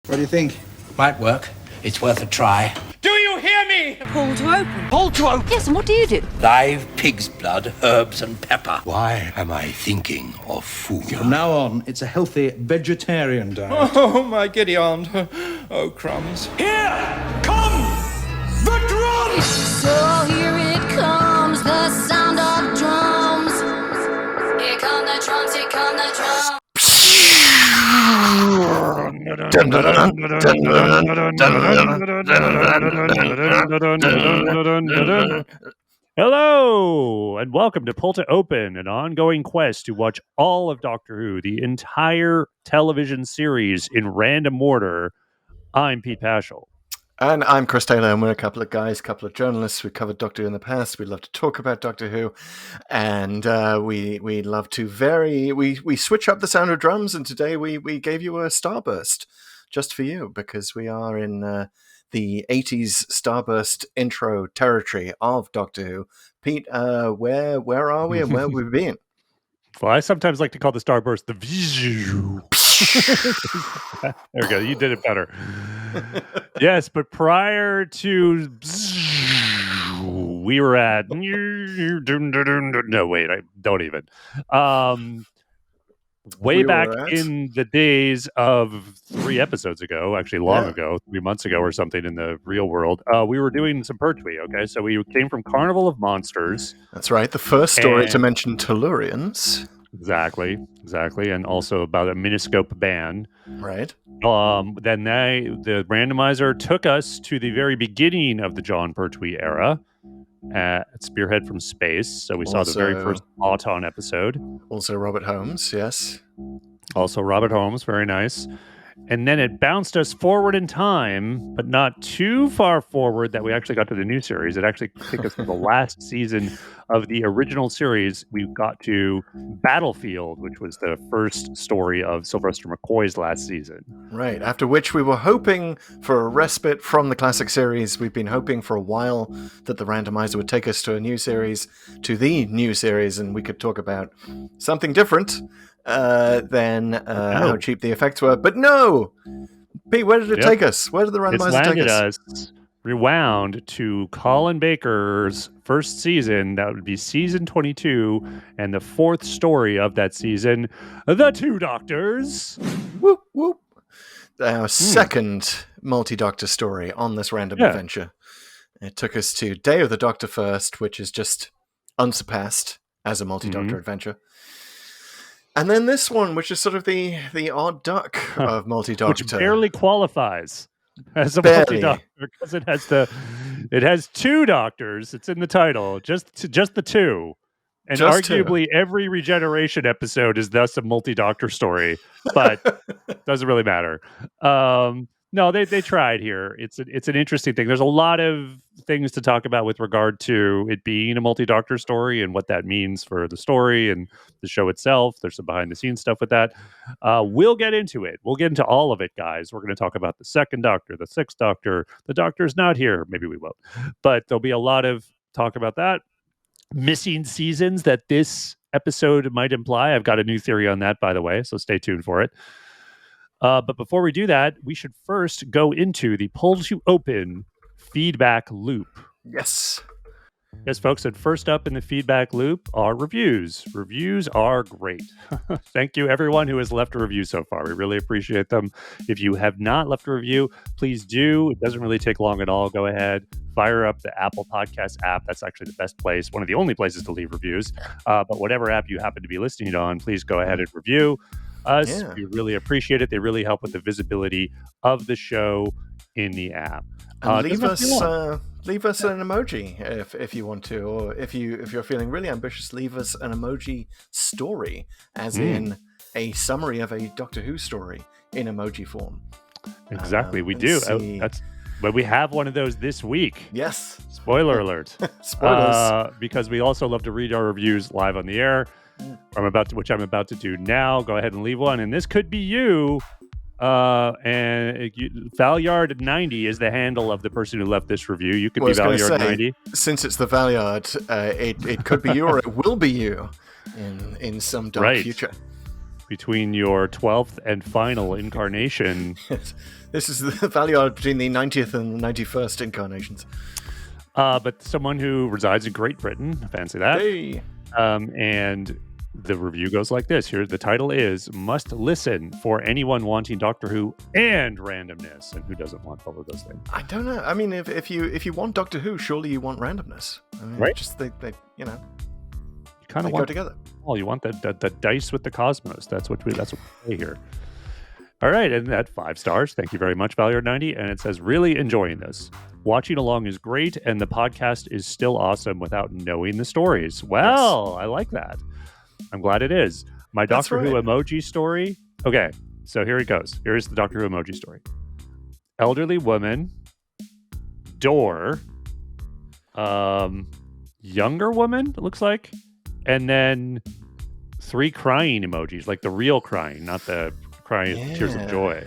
What do you think? Might work. It's worth a try. Do you hear me? Pull to open. Pull to open. Yes, and what do you do? Live pig's blood, herbs and pepper. Why am I thinking of food? From now on, it's a healthy vegetarian diet. Oh, my giddy aunt. Oh, crumbs. Here come the drums! So here it comes, the sound of drums. Here come the drums, here come the drums. Hello, and welcome to Pull to Open, an ongoing quest to watch all of Doctor Who, the entire television series in random order. I'm Pete Paschal. And I'm Chris Taylor, and we're a couple of guys, a couple of journalists. We've covered Doctor Who in the past. We love to talk about Doctor Who, and we love to vary. We switch up the sound of drums, and today we gave you a starburst just for you, because we are in the 80s starburst intro territory of Doctor Who. Pete, where are we, and where have we been? Well, I sometimes like to call the starburst the visual. There we go. You did it better. Yes, but prior to we were at no, wait, I don't even. Way back in the days of 3 episodes ago, actually long ago, 3 months ago or something in the real world, we were doing some Pertwee, okay? So we came from Carnival of Monsters. That's right. The first story to mention Tellurians. Exactly. And also about a miniscope band. Right. Then the randomizer took us to the very beginning of the John Pertwee era at Spearhead from Space. So we saw the very first Auton episode. Also Robert Holmes, yes. Also Robert Holmes, very nice. And then it bounced us forward in time, but not too far forward that we actually got to the new series. It actually took us to the last season of the original series. We got to Battlefield, which was the first story of Sylvester McCoy's last season. Right, after which we were hoping for a respite from the classic series. We've been hoping for a while that the randomizer would take us to the new series, and we could talk about something different than how cheap the effects were. But no! Pete, where did it take us? Where did the randomizer take us? Rewound to Colin Baker's first season. That would be season 22, and the fourth story of that season, The Two Doctors. Whoop, whoop. Our second multi-doctor story on this random adventure. It took us to Day of the Doctor first, which is just unsurpassed as a multi-doctor adventure. And then this one, which is sort of the odd duck of multi-doctor. Which barely qualifies as a multi-doctor, because it has 2 doctors. It's in the title, just the 2. And just arguably 2. Every regeneration episode is thus a multi-doctor story, but doesn't really matter. No, they tried here. It's an interesting thing. There's a lot of things to talk about with regard to it being a multi-doctor story and what that means for the story and the show itself. There's some behind-the-scenes stuff with that. We'll get into it. We'll get into all of it, guys. We're going to talk about the 2nd Doctor, the 6th Doctor. The Doctor's not here. Maybe we won't. But there'll be a lot of talk about that. Missing seasons that this episode might imply. I've got a new theory on that, by the way, so stay tuned for it. But before we do that, we should first go into the Pull to Open feedback loop. Yes. Yes, folks, and first up in the feedback loop are reviews. Reviews are great. Thank you, everyone who has left a review so far. We really appreciate them. If you have not left a review, please do. It doesn't really take long at all. Go ahead, fire up the Apple Podcast app. That's actually the best place, one of the only places to leave reviews. But whatever app you happen to be listening on, please go ahead and review us. We really appreciate it. They really help with the visibility of the show in the app. And leave us an emoji if you want to, or if you're feeling really ambitious, leave us an emoji story, as in a summary of a Doctor Who story in emoji form. Exactly, we do. But we have one of those this week. Yes. Spoiler alert. Spoilers. Because we also love to read our reviews live on the air. Which I'm about to do now. Go ahead and leave one, and this could be you. And Valyard90 is the handle of the person who left this review. You could be Valyard90. Since it's the Valyard, it could be you or it will be you in some dark future. between your 12th and final incarnation. This is the value odd between the 90th and 91st incarnations. But someone who resides in Great Britain, fancy that. Hey. And the review goes like this. Here, the title is "Must Listen for Anyone Wanting Doctor Who and Randomness." And who doesn't want all of those things? I don't know. I mean, if you want Doctor Who, surely you want randomness. I mean, right? Just they you kind of go together. Oh, you want the dice with the cosmos. That's what we say here. All right, and at 5 stars. Thank you very much, Valyard90. And it says, really enjoying this. Watching along is great, and the podcast is still awesome without knowing the stories. Well, yes. I like that. I'm glad it is. My Doctor Who emoji story. Okay, so here it goes. Here's the Doctor Who emoji story. Elderly woman, door, younger woman, it looks like, and then 3 crying emojis, like the real crying, not the crying tears of joy.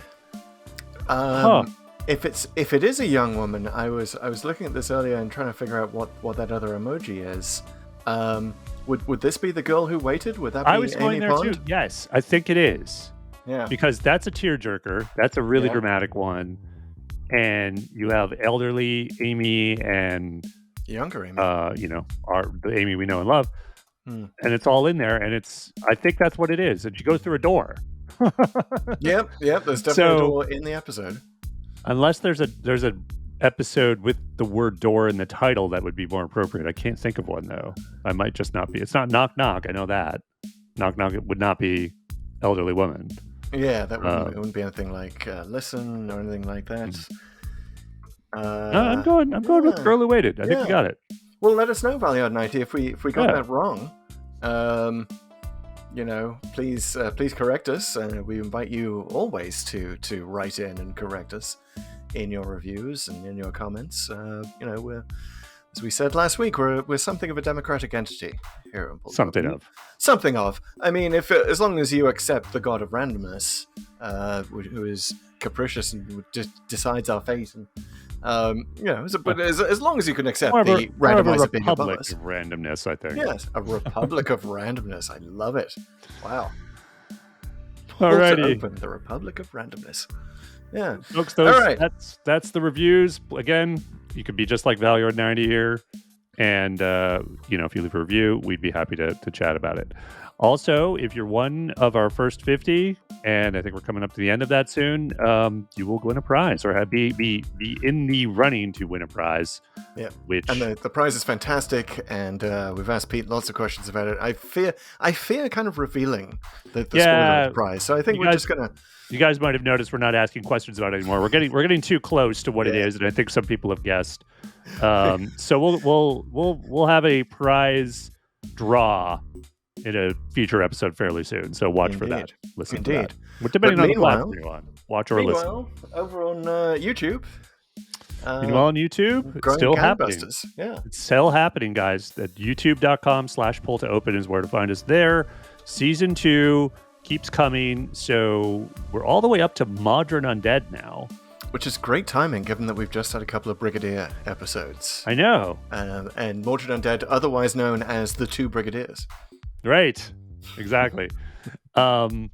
If it is a young woman, I was looking at this earlier and trying to figure out what that other emoji is. Would this be the girl who waited? Would that be I was going Amy there Pond? too. Yes, I think it is. Yeah, because that's a tearjerker. That's a really dramatic one, and you have elderly Amy and younger Amy. The Amy we know and love, and it's all in there. And I think that's what it is. And she goes through a door. Yep. There's definitely a door in the episode. Unless there's a episode with the word door in the title, that would be more appropriate. I can't think of one though. I might just not be. It's not knock knock. I know that knock knock. It would not be elderly woman. Yeah, that wouldn't be anything like listen or anything like that. No, I'm going with girl who waited. I think you got it. Well, let us know, Valyard90, if we got that wrong. Please correct us. We invite you always to write in and correct us in your reviews and in your comments. We're, as we said last week, we're something of a democratic entity here on Something of. I mean, as long as you accept the god of randomness, who is capricious and decides our fate, and but as long as you can accept the randomizer being above us. A republic of randomness, I think. Yes, a republic of randomness. I love it. Wow. Alrighty. Open the Republic of Randomness. Yeah. Folks, that's the reviews. Again, you could be just like Valyard90 here. And, if you leave a review, we'd be happy to chat about it. Also, if you're one of our first 50, and I think we're coming up to the end of that soon, you will win a prize or be in the running to win a prize. Yeah, and the prize is fantastic, and we've asked Pete lots of questions about it. I fear kind of revealing the spoiler of the prize, so I think we're just gonna. You guys might have noticed we're not asking questions about it anymore. We're getting too close to what it is, and I think some people have guessed. So we'll have a prize draw in a future episode fairly soon. So watch for that. Listen to that. Depending on the platform you're on. Watch or listen. Over on YouTube. Meanwhile on YouTube, it's still happening. Yeah. It's still happening, guys. At youtube.com/pull to open is where to find us there. Season 2 keeps coming. So we're all the way up to Modern Undead now. Which is great timing, given that we've just had a couple of Brigadier episodes. I know. And Modern Undead, otherwise known as the 2 Brigadiers. Right. Exactly. Modern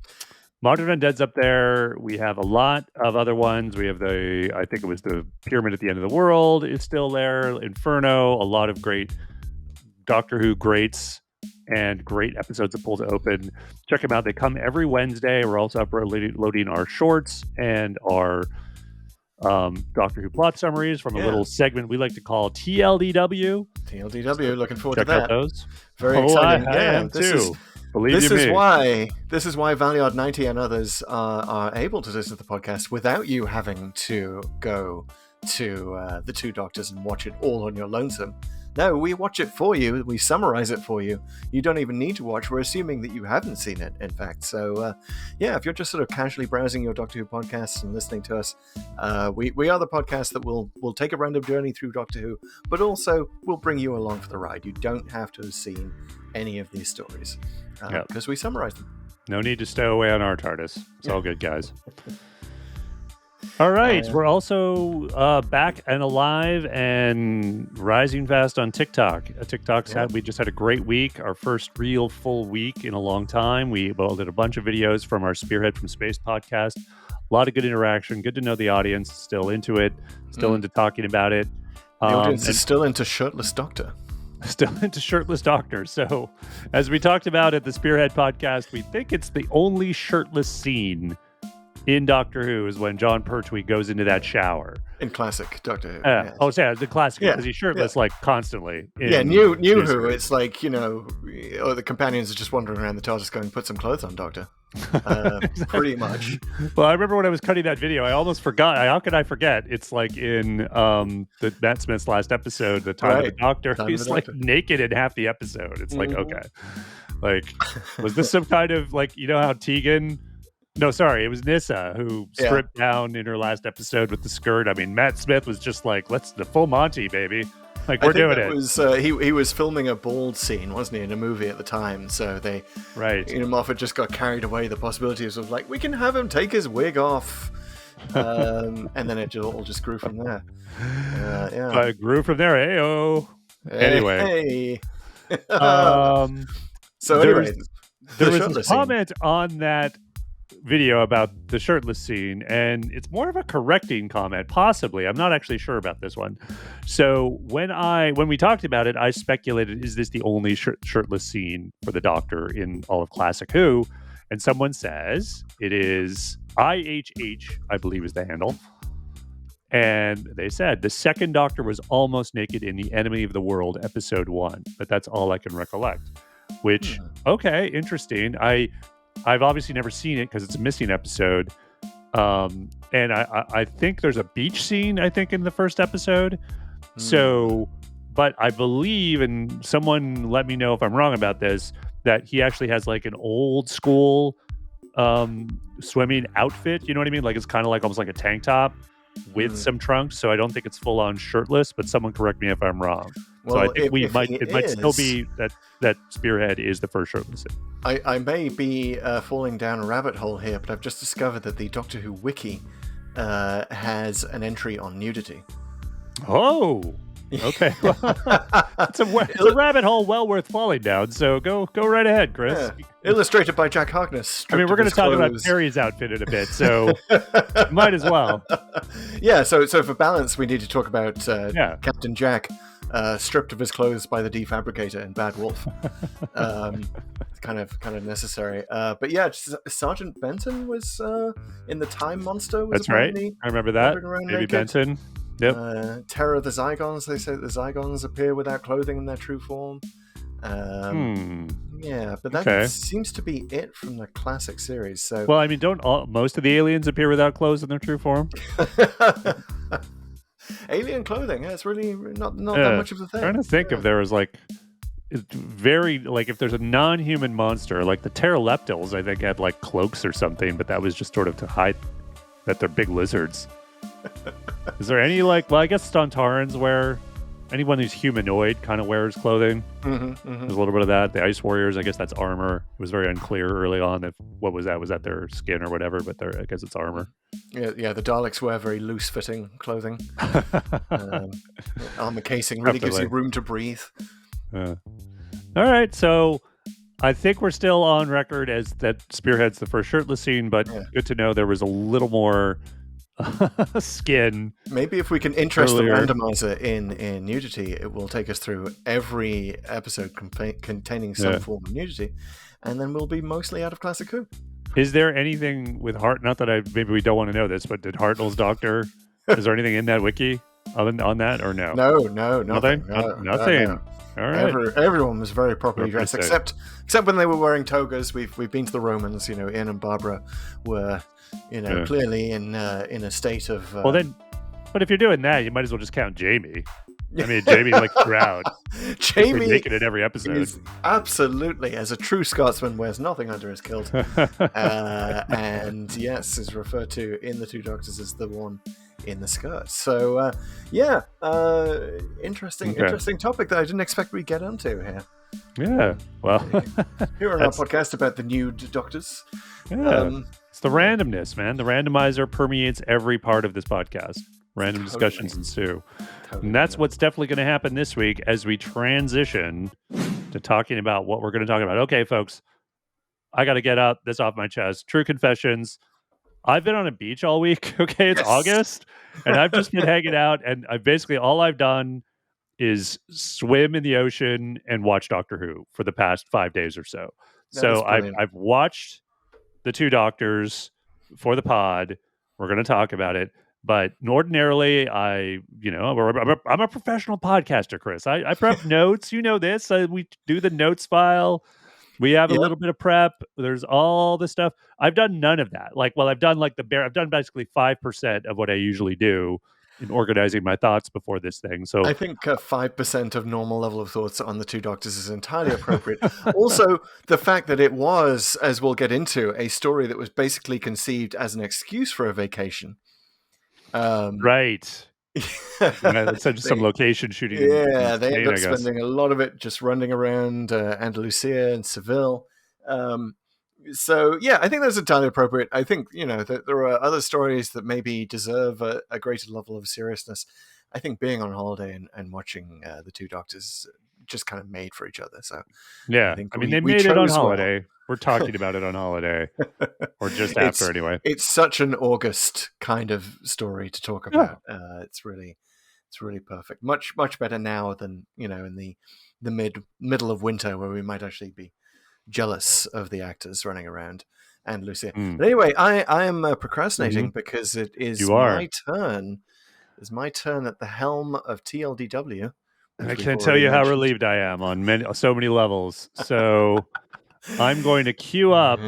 Undead's up there. We have a lot of other ones. We have I think it was the Pyramid at the End of the World is still there. Inferno, a lot of great Doctor Who greats and great episodes of Pull to Open. Check them out. They come every Wednesday. We're also uploading our shorts and our Doctor Who plot summaries from a little segment we like to call TLDW. TLDW, looking forward to that. Check out those. Very exciting. I am too. Believe this you is me. This is why Valyard90 and others are able to listen to the podcast without you having to go to the 2 Doctors and watch it all on your lonesome. No, we watch it for you. We summarize it for you. You don't even need to watch. We're assuming that you haven't seen it, in fact. So, if you're just sort of casually browsing your Doctor Who podcasts and listening to us, we are the podcast that will take a random journey through Doctor Who, but also will bring you along for the ride. You don't have to have seen any of these stories because we summarize them. No need to stow away on our TARDIS. It's all good, guys. All right, we're also back and alive and rising fast on TikTok. We just had a great week, our first real full week in a long time. We did a bunch of videos from our Spearhead from Space podcast. A lot of good interaction. Good to know the audience is still into it, still into talking about it. The audience is still into Shirtless Doctor. Still into Shirtless Doctor. So, as we talked about at the Spearhead podcast, we think it's the only shirtless scene in Doctor Who is when John Pertwee goes into that shower. In classic Doctor Who. Yes. Oh, yeah, the classic, because he's shirtless like constently. New Who, it's like, the companions are just wandering around the TARDIS going, put some clothes on, Doctor. Pretty much. Well, I remember when I was cutting that video, I almost forgot. How could I forget? It's like in the Matt Smith's last episode, The Time of the Doctor. He's like naked in half the episode. It's like, okay. Like, was this some kind of, like, how Tegan... No, sorry, it was Nyssa who stripped down in her last episode with the skirt. I mean, Matt Smith was just like, let's the full Monty, baby. Like, we're doing it. He was filming a bald scene, wasn't he, in a movie at the time? So they, Moffat just got carried away. The possibilities of like, we can have him take his wig off, and then it all just grew from there. It grew from there. Heyo. Anyway, there was a comment on that video about the shirtless scene, and it's more of a correcting comment, possibly. I'm not actually sure about this one. So when we talked about it, I speculated, is this the only shirtless scene for the Doctor in all of Classic Who? And someone says it is IHH, I believe is the handle. And they said the second Doctor was almost naked in The Enemy of the World, episode 1, but that's all I can recollect. Which, okay, interesting. I've obviously never seen it because it's a missing episode. And I think there's a beach scene, I think, in the first episode. So, but I believe, and someone let me know if I'm wrong about this, that he actually has like an old school swimming outfit. You know what I mean? Like it's kind of like almost like a tank top with some trunks. So I don't think it's full on shirtless, but someone correct me if I'm wrong. Well, so I think it might still be that Spearhead is the first shirtless scene. I may be falling down a rabbit hole here, but I've just discovered that the Doctor Who wiki has an entry on nudity. Oh, okay. It's a rabbit hole well worth falling down. So go right ahead, Chris. Yeah. Illustrated by Jack Harkness. I mean, we're going to talk about Terry's outfit in a bit, so might as well. Yeah. So for balance, we need to talk about Captain Jack. Stripped of his clothes by the defabricator in Bad Wolf. It's kind of necessary. But yeah, Sergeant Benton was in the Time Monster. That's right. I remember that. Maybe Benton. Yep. Terror of the Zygons. They say the Zygons appear without clothing in their true form. Yeah, but that seems to be it from the classic series. So, well, I mean, don't most of the aliens appear without clothes in their true form? Alien clothing, it's really not that much of a thing. I'm trying to think if there was like if there's a non-human monster, like the pteroleptils, I think had like cloaks or something, but that was just sort of to hide that they're big lizards. Is there any I guess Sontarans wear, anyone who's humanoid kind of wears clothing. There's a little bit of that. The Ice Warriors, I guess that's armor. It was very unclear early on if what was that? Was that their skin or whatever? But I guess it's armor. Yeah. The Daleks wear very loose-fitting clothing. Armor casing really gives you room to breathe. All right, so I think we're still on record as that Spearhead's the first shirtless scene, but good to know there was a little more skin. Maybe if we can interest the randomizer in nudity, it will take us through every episode containing some form of nudity, and then we'll be mostly out of Classic Who. Is there anything with Hart? Not that maybe we don't want to know this, but did Hartnell's Doctor? Is there anything in that wiki on that or no? No, nothing. Nothing. No. All right. Everyone was very properly dressed, except when they were wearing togas. We've been to the Romans. Ian and Barbara were, clearly in a state of. Well then, but if you're doing that, you might as well just count Jamie. I mean, Jamie throughout. Jamie naked in every episode. Absolutely, as a true Scotsman, wears nothing under his kilt, and yes, is referred to in the Two Doctors as the one in the skirt. So, interesting topic that I didn't expect we'd get onto here. Yeah. Well, Here on our podcast about the new doctors. yeah. It's the randomness, man. The randomizer permeates every part of this podcast. Random discussions ensue. And that's what's definitely going to happen this week as we transition to talking about what we're going to talk about. Okay, folks, I got to get this off my chest. True confessions. I've been on a beach all week. Okay, it's August, and I've just been hanging out, and all I've done is swim in the ocean and watch Doctor Who for the past 5 days or so. So I've watched the two Doctors for the pod. We're going to talk about it. But ordinarily, I'm a professional podcaster, Chris. I prep notes. You know this. We do the notes file. We have a little bit of prep. There's all this stuff. I've done none of that. I've done I've done basically 5% of what I usually do in organizing my thoughts before this thing. So I think 5% of normal level of thoughts on the two Doctors is entirely appropriate. Also, the fact that it was, as we'll get into, a story that was basically conceived as an excuse for a vacation. Right. Some location shooting. Yeah, they ended up spending a lot of it just running around Andalusia and Seville. So, yeah, I think that's entirely appropriate. I think, that there are other stories that maybe deserve a greater level of seriousness. I think being on holiday and watching the two Doctors just kind of made for each other. So, yeah, I mean, they made it on holiday. Well. We're talking about it on holiday, or just after anyway. It's such an August kind of story to talk about. Yeah. It's really perfect. Much better now than in the middle of winter where we might actually be jealous of the actors running around and Lucia. But anyway, I am procrastinating because it is my turn. It's my turn at the helm of TLDW. I can't tell you how relieved I am on so many levels. So I'm going to queue up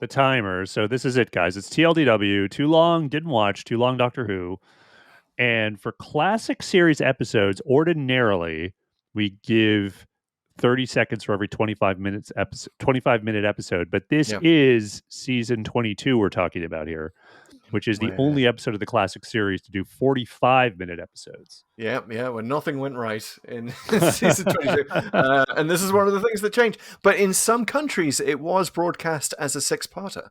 the timer. So this is it, guys. It's TLDW. Too long, didn't watch. Too long, Doctor Who. And for classic series episodes, ordinarily, we give 30 seconds for every 25-minute episode. But this is season 22 we're talking about here, which is the only episode of the classic series to do 45-minute episodes. Yeah, when nothing went right in season 22. And this is one of the things that changed. But in some countries, it was broadcast as a 6-parter.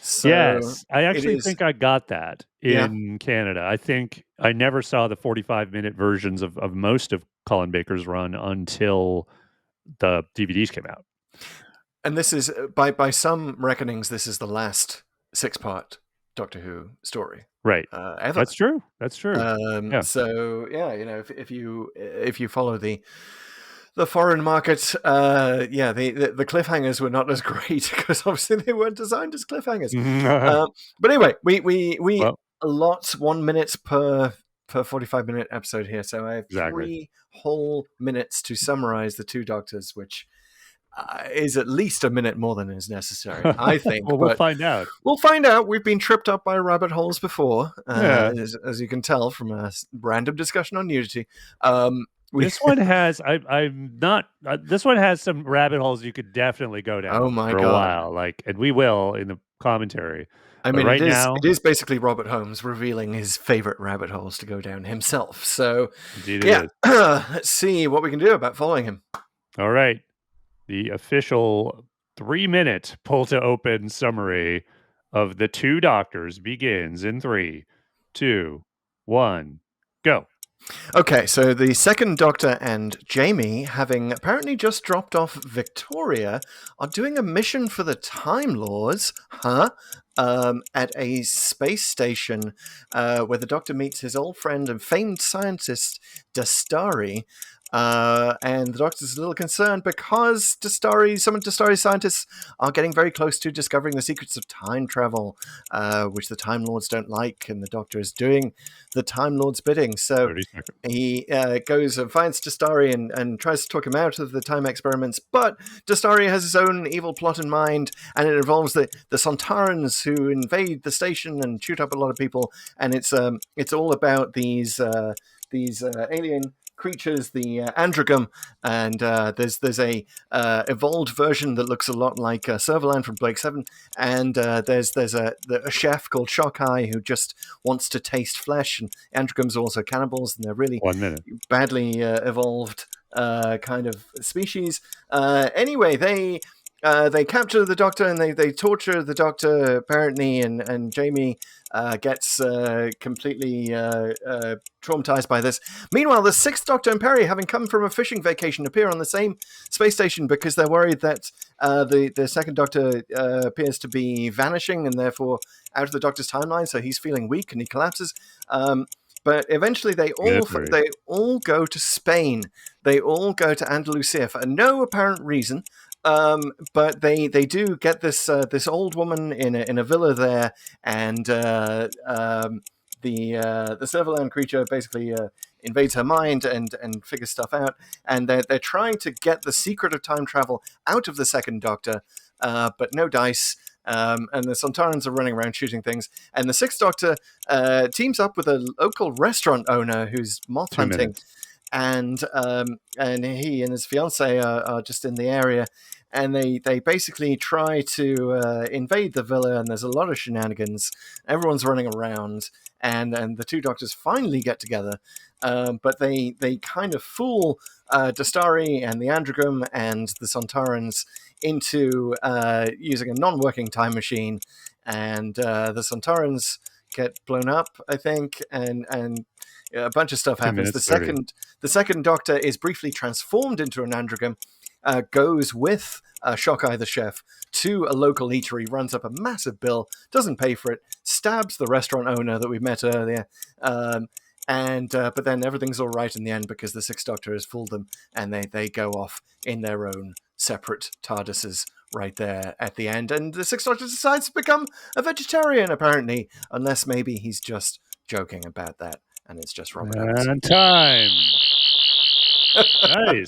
So yes, I actually think I got that in Canada. I think I never saw the 45-minute versions of most of Colin Baker's run until the DVDs came out. And this is, by some reckonings, this is the last 6-part Doctor Who story, right? Ever. That's true. So if you follow the foreign market, the cliffhangers were not as great because obviously they weren't designed as cliffhangers. But anyway, we allot 1 minute per 45-minute episode here, so I have 3 whole minutes to summarize the two Doctors, which is at least a minute more than is necessary, I think. Well, we'll find out. We'll find out. We've been tripped up by rabbit holes before, as you can tell from a random discussion on nudity. This one has. This one has some rabbit holes you could definitely go down. Oh my for God. A while, and we will in the commentary. I mean, now, it is basically Robert Holmes revealing his favorite rabbit holes to go down himself. So, indeed it is. Let's see what we can do about following him. All right. The official 3-minute pull to open summary of the two Doctors begins in 3, 2, 1, go. Okay, so the second Doctor and Jamie, having apparently just dropped off Victoria, are doing a mission for the Time Lords, at a space station where the Doctor meets his old friend and famed scientist, Dastari. And the Doctor's a little concerned because some of Dastari's scientists are getting very close to discovering the secrets of time travel, which the Time Lords don't like, and the Doctor is doing the Time Lords' bidding. So he goes and finds Dastari and tries to talk him out of the time experiments, but Dastari has his own evil plot in mind, and it involves the Sontarans who invade the station and shoot up a lot of people, and it's all about these alien creatures, the Androgam, and there's a evolved version that looks a lot like Servalan from Blake 7, and there's a chef called Shockeye who just wants to taste flesh, and Androgams are also cannibals, and they're really 1 minute badly evolved kind of species. Anyway, they capture the Doctor and they torture the Doctor apparently, and Jamie gets completely traumatized by this. Meanwhile, the Sixth Doctor and Perry, having come from a fishing vacation, appear on the same space station because they're worried that the Second Doctor appears to be vanishing and therefore out of the Doctor's timeline. So he's feeling weak and he collapses. But eventually, they all go to Spain. They all go to Andalusia for no apparent reason. But they do get this old woman in a villa there, and the Silverland creature basically invades her mind and figures stuff out. And they're trying to get the secret of time travel out of the Second Doctor, but no dice. And the Sontarans are running around shooting things. And the Sixth Doctor teams up with a local restaurant owner who's moth hunting. And he and his fiancée are just in the area. And they basically try to invade the villa, and there's a lot of shenanigans. Everyone's running around, and the two Doctors finally get together. But they kind of fool Dastari and the Androgam and the Sontarans into using a non-working time machine, and the Sontarans get blown up, I think, and a bunch of stuff happens. The second Doctor is briefly transformed into an Androgam, goes with Shockeye the chef to a local eatery, runs up a massive bill, doesn't pay for it, stabs the restaurant owner that we met earlier, but then everything's all right in the end because the Sixth Doctor has fooled them, and they go off in their own separate TARDISes right there at the end. And the Sixth Doctor decides to become a vegetarian, apparently, unless maybe he's just joking about that, and it's just Robert. And time. Nice.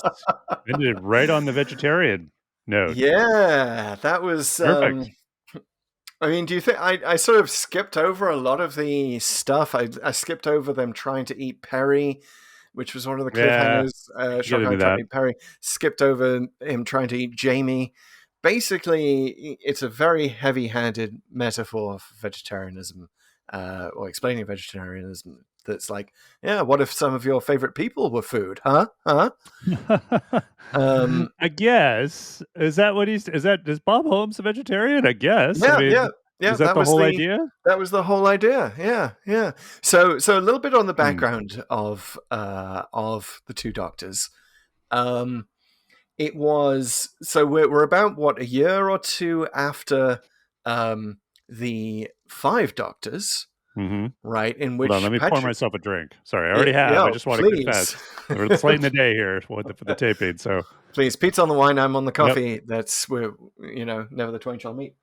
Ended right on the vegetarian note. Yeah, that was perfect. I mean, do you think I sort of skipped over a lot of the stuff? I skipped over them trying to eat Perry, which was one of the cliffhangers. Shockeye trying to eat Perry. Skipped over him trying to eat Jamie. Basically, it's a very heavy-handed metaphor for vegetarianism, or explaining vegetarianism. That's like, yeah, what if some of your favorite people were food? Huh? I guess. Is Bob Holmes a vegetarian? I guess. Yeah, I mean, yeah. Is that the whole idea? That was the whole idea. Yeah. So a little bit on the background of the two Doctors. It was, so we're about a year or two after the Five Doctors. Mm-hmm. Right, in which... Hold on, let me pour myself a drink. Sorry, I already have. I just want to confess. It's late in the day here for the taping, so... Please, Pete's on the wine, I'm on the coffee. Yep. We're never the twain shall meet.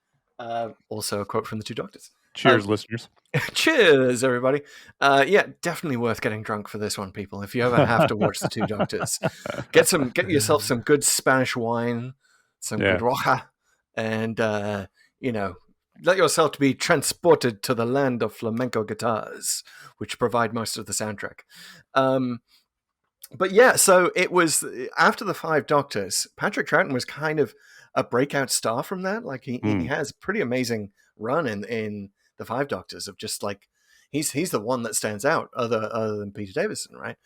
Also a quote from the two Doctors. Cheers, listeners. Cheers, everybody. Yeah, definitely worth getting drunk for this one, people. If you ever have to watch the two Doctors, get yourself some good Spanish wine, some good roja, and let yourself to be transported to the land of flamenco guitars, which provide most of the soundtrack. But yeah, so it was after the Five Doctors. Patrick Troughton was kind of a breakout star from that. Like he has pretty amazing run in the Five Doctors of just like he's the one that stands out other than Peter Davison, right?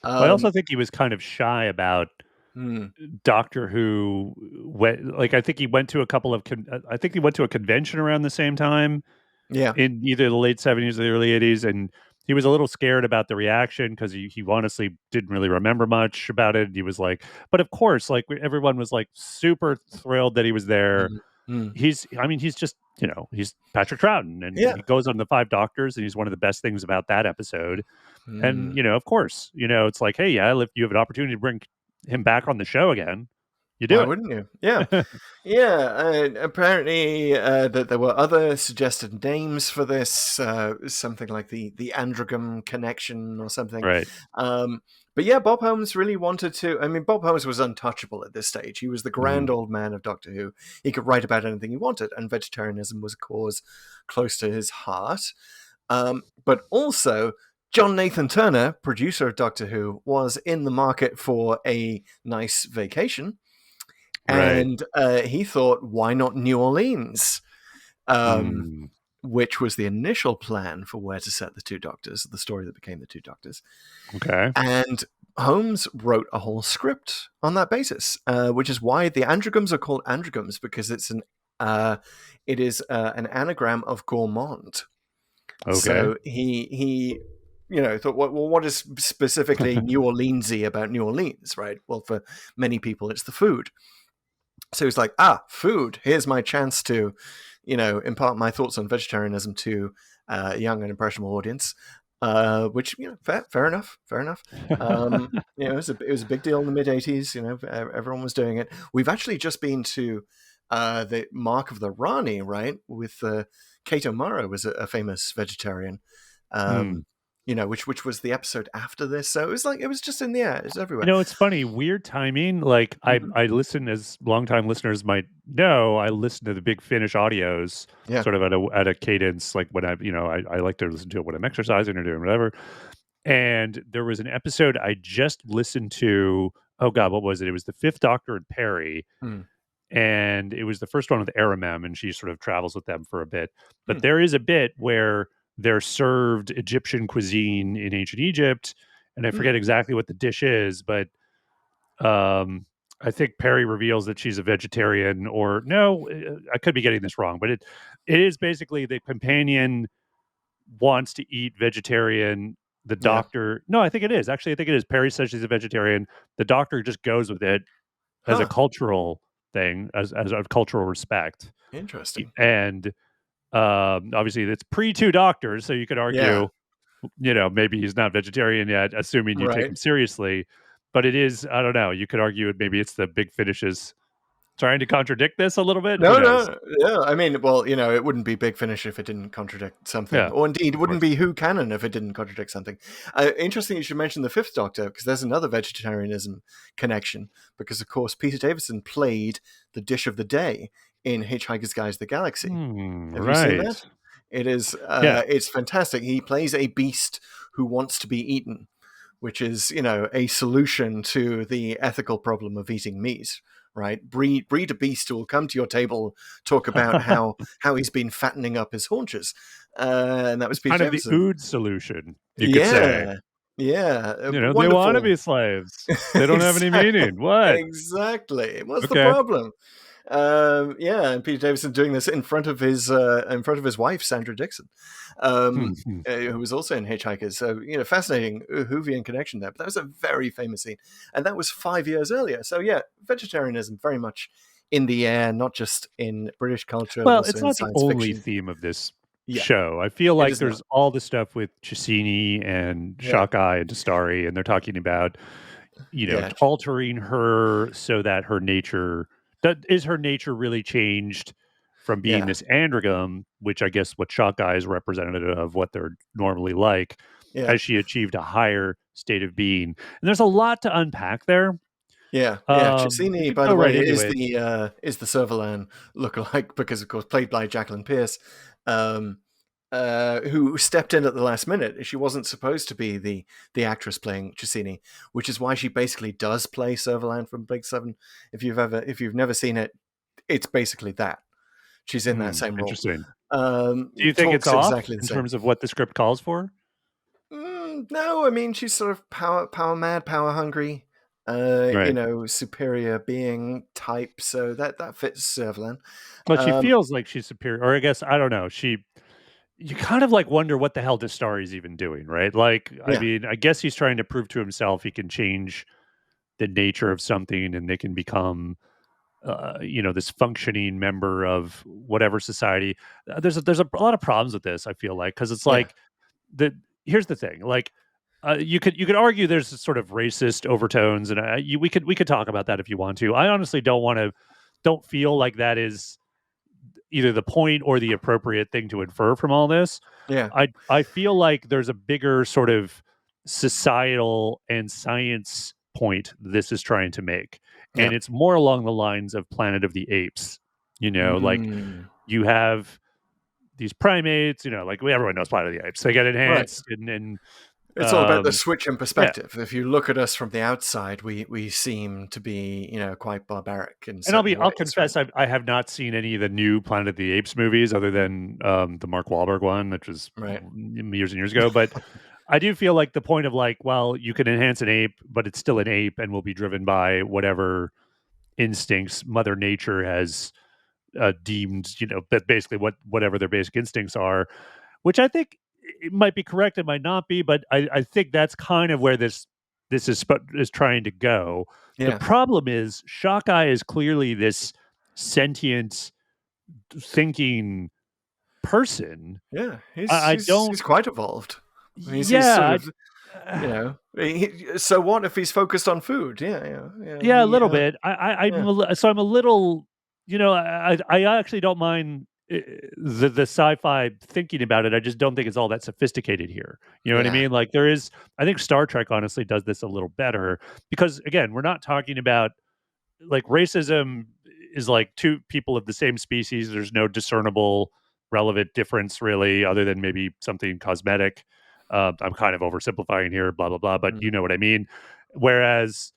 I also think he was kind of shy about Doctor Who. I think he went to a couple of I think he went to a convention around the same time. Yeah, in either the late 70s or the early 80s, and he was a little scared about the reaction because he honestly didn't really remember much about it. He was like, but of course, like everyone was like super thrilled that he was there. He's just he's Patrick Troughton, and he goes on the Five Doctors, and he's one of the best things about that episode. And of course, it's like, hey, if you have an opportunity to bring him back on the show again, you do. Why wouldn't you? Yeah. Apparently that there were other suggested names for this, something like the Androgam connection or something. Right. But yeah, Bob Holmes really wanted to. I mean, Bob Holmes was untouchable at this stage. He was the grand old man of Doctor Who. He could write about anything he wanted, and vegetarianism was a cause close to his heart. But also, John Nathan Turner, producer of Doctor Who, was in the market for a nice vacation. And he thought, why not New Orleans? which was the initial plan for where to set the two doctors, the story that became the two doctors. Okay. And Holmes wrote a whole script on that basis, which is why the androgams are called androgams, because it is an anagram of gourmand. Okay. So he thought, well, what is specifically New Orleansy about New Orleans, right? Well, for many people, it's the food. So he's like, food. Here's my chance to, impart my thoughts on vegetarianism to a young and impressionable audience. Which, fair enough. It was a big deal in the mid '80s. Everyone was doing it. We've actually just been to the Mark of the Rani, right? With Kate O'Mara was a famous vegetarian. Which was the episode after this. So it was just in the air. It's everywhere. It's funny, weird timing. Like I listen, as longtime listeners might know, I listen to the Big Finish audios sort of at a cadence, like when I like to listen to it when I'm exercising or doing whatever. And there was an episode I just listened to. Oh God, what was it? It was the Fifth Doctor and Perry. And it was the first one with Aramem, and she sort of travels with them for a bit. But there is a bit where they're served Egyptian cuisine in ancient Egypt, and I forget exactly what the dish is, but I think Perry reveals that she's a vegetarian, or no, I could be getting this wrong, but it is basically the companion wants to eat vegetarian. The doctor, no, I think it is. Actually, I think it is. Perry says she's a vegetarian. The doctor just goes with it as a cultural thing, as a cultural respect. Interesting. And obviously it's pre two doctors, so you could argue, maybe he's not vegetarian yet, assuming you take him seriously. But it is, I don't know, you could argue maybe it's the Big Finish's trying to contradict this a little bit. No. I mean, well, it wouldn't be Big Finish if it didn't contradict something. Yeah, or indeed, it wouldn't be Who Canon if it didn't contradict something. Interesting you should mention the Fifth Doctor, because there's another vegetarianism connection. Because, of course, Peter Davison played the dish of the day in Hitchhiker's Guide to the Galaxy. Have you seen that? It is, it's fantastic. He plays a beast who wants to be eaten, which is, a solution to the ethical problem of eating meat. Right, breed a beast who will come to your table, talk about how he's been fattening up his haunches, and that was Peter kind Davison. of the Ood solution. You could say, they want to be slaves. They don't have any meaning. What exactly? What's the problem? And Peter Davison doing this in front of his wife Sandra Dixon, who was also in Hitchhikers. So fascinating Whovian connection there. But that was a very famous scene, and that was 5 years earlier. So vegetarianism very much in the air, not just in British culture. Well, it's not the only theme of this show. I feel like there's all the stuff with Chesini and Shakai and Dastari, and they're talking about altering her so that her nature. Is her nature really changed from being this androgam, which I guess what Shockeye is representative of what they're normally like, has she achieved a higher state of being? And there's a lot to unpack there. Chesini, by the way, is the Servalan lookalike, because of course played by Jacqueline Pierce, who stepped in at the last minute. She wasn't supposed to be the actress playing Chesini, which is why she basically does play Servalan from Big Seven. If you've never seen it, it's basically that. She's in that same role. Interesting. Do you think it's off in terms of what the script calls for? No, I mean she's sort of power mad, power hungry, superior being type. So that fits Servalan. But she feels like she's superior, or I guess I don't know. You kind of like wonder what the hell Dastari's even doing, right? Like, I mean, I guess he's trying to prove to himself he can change the nature of something, and they can become, this functioning member of whatever society. There's a lot of problems with this. I feel like, because it's like here's the thing, like. You could argue there's sort of racist overtones, and we could talk about that if you want to. I honestly don't feel like that is either the point or the appropriate thing to infer from all this. I feel like there's a bigger sort of societal and science point this is trying to make, and it's more along the lines of Planet of the Apes. Like you have these primates. Like everyone knows Planet of the Apes. They get enhanced and It's all about the switch in Yeah. perspective. If you look at us from the outside, we seem to be, quite barbaric. In And I'll certain ways, confess, right? I have not seen any of the new Planet of the Apes movies other than the Mark Wahlberg one, which was Right. years and years ago. But I do feel like the point of like, well, you can enhance an ape, but it's still an ape and will be driven by whatever instincts Mother Nature has deemed, that basically whatever their basic instincts are, which I think it might be correct, it might not be, but I think that's kind of where this is trying to go. The Yeah. problem is Shockeye is clearly this sentient thinking person. Yeah. I don't. He's quite evolved. He's sort Yeah, of, so what if he's focused on food? Yeah. yeah, a He, little bit. yeah. I'm a little. I actually don't mind the sci-fi thinking about it. I just don't think it's all that sophisticated here. You know what I Yeah. mean? Like there is. I think Star Trek honestly does this a little better because again, we're not talking about like racism is like two people of the same species. There's no discernible relevant difference really, other than maybe something cosmetic. I'm kind of oversimplifying here, blah blah blah, but you know what I mean. Whereas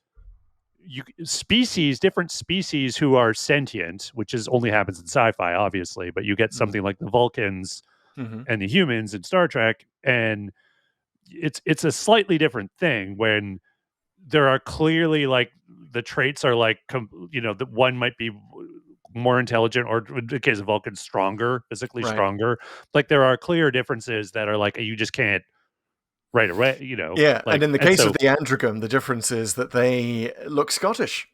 different species who are sentient, which is only happens in sci-fi, obviously, but you get something like the Vulcans Mm-hmm. and the humans in Star Trek, and it's a slightly different thing when there are clearly like the traits are like that one might be more intelligent or in the case of Vulcan physically Right. stronger. Like there are clear differences that are like you just can't right away, Yeah, like, and in the case so, of the androgam, the difference is that they look Scottish.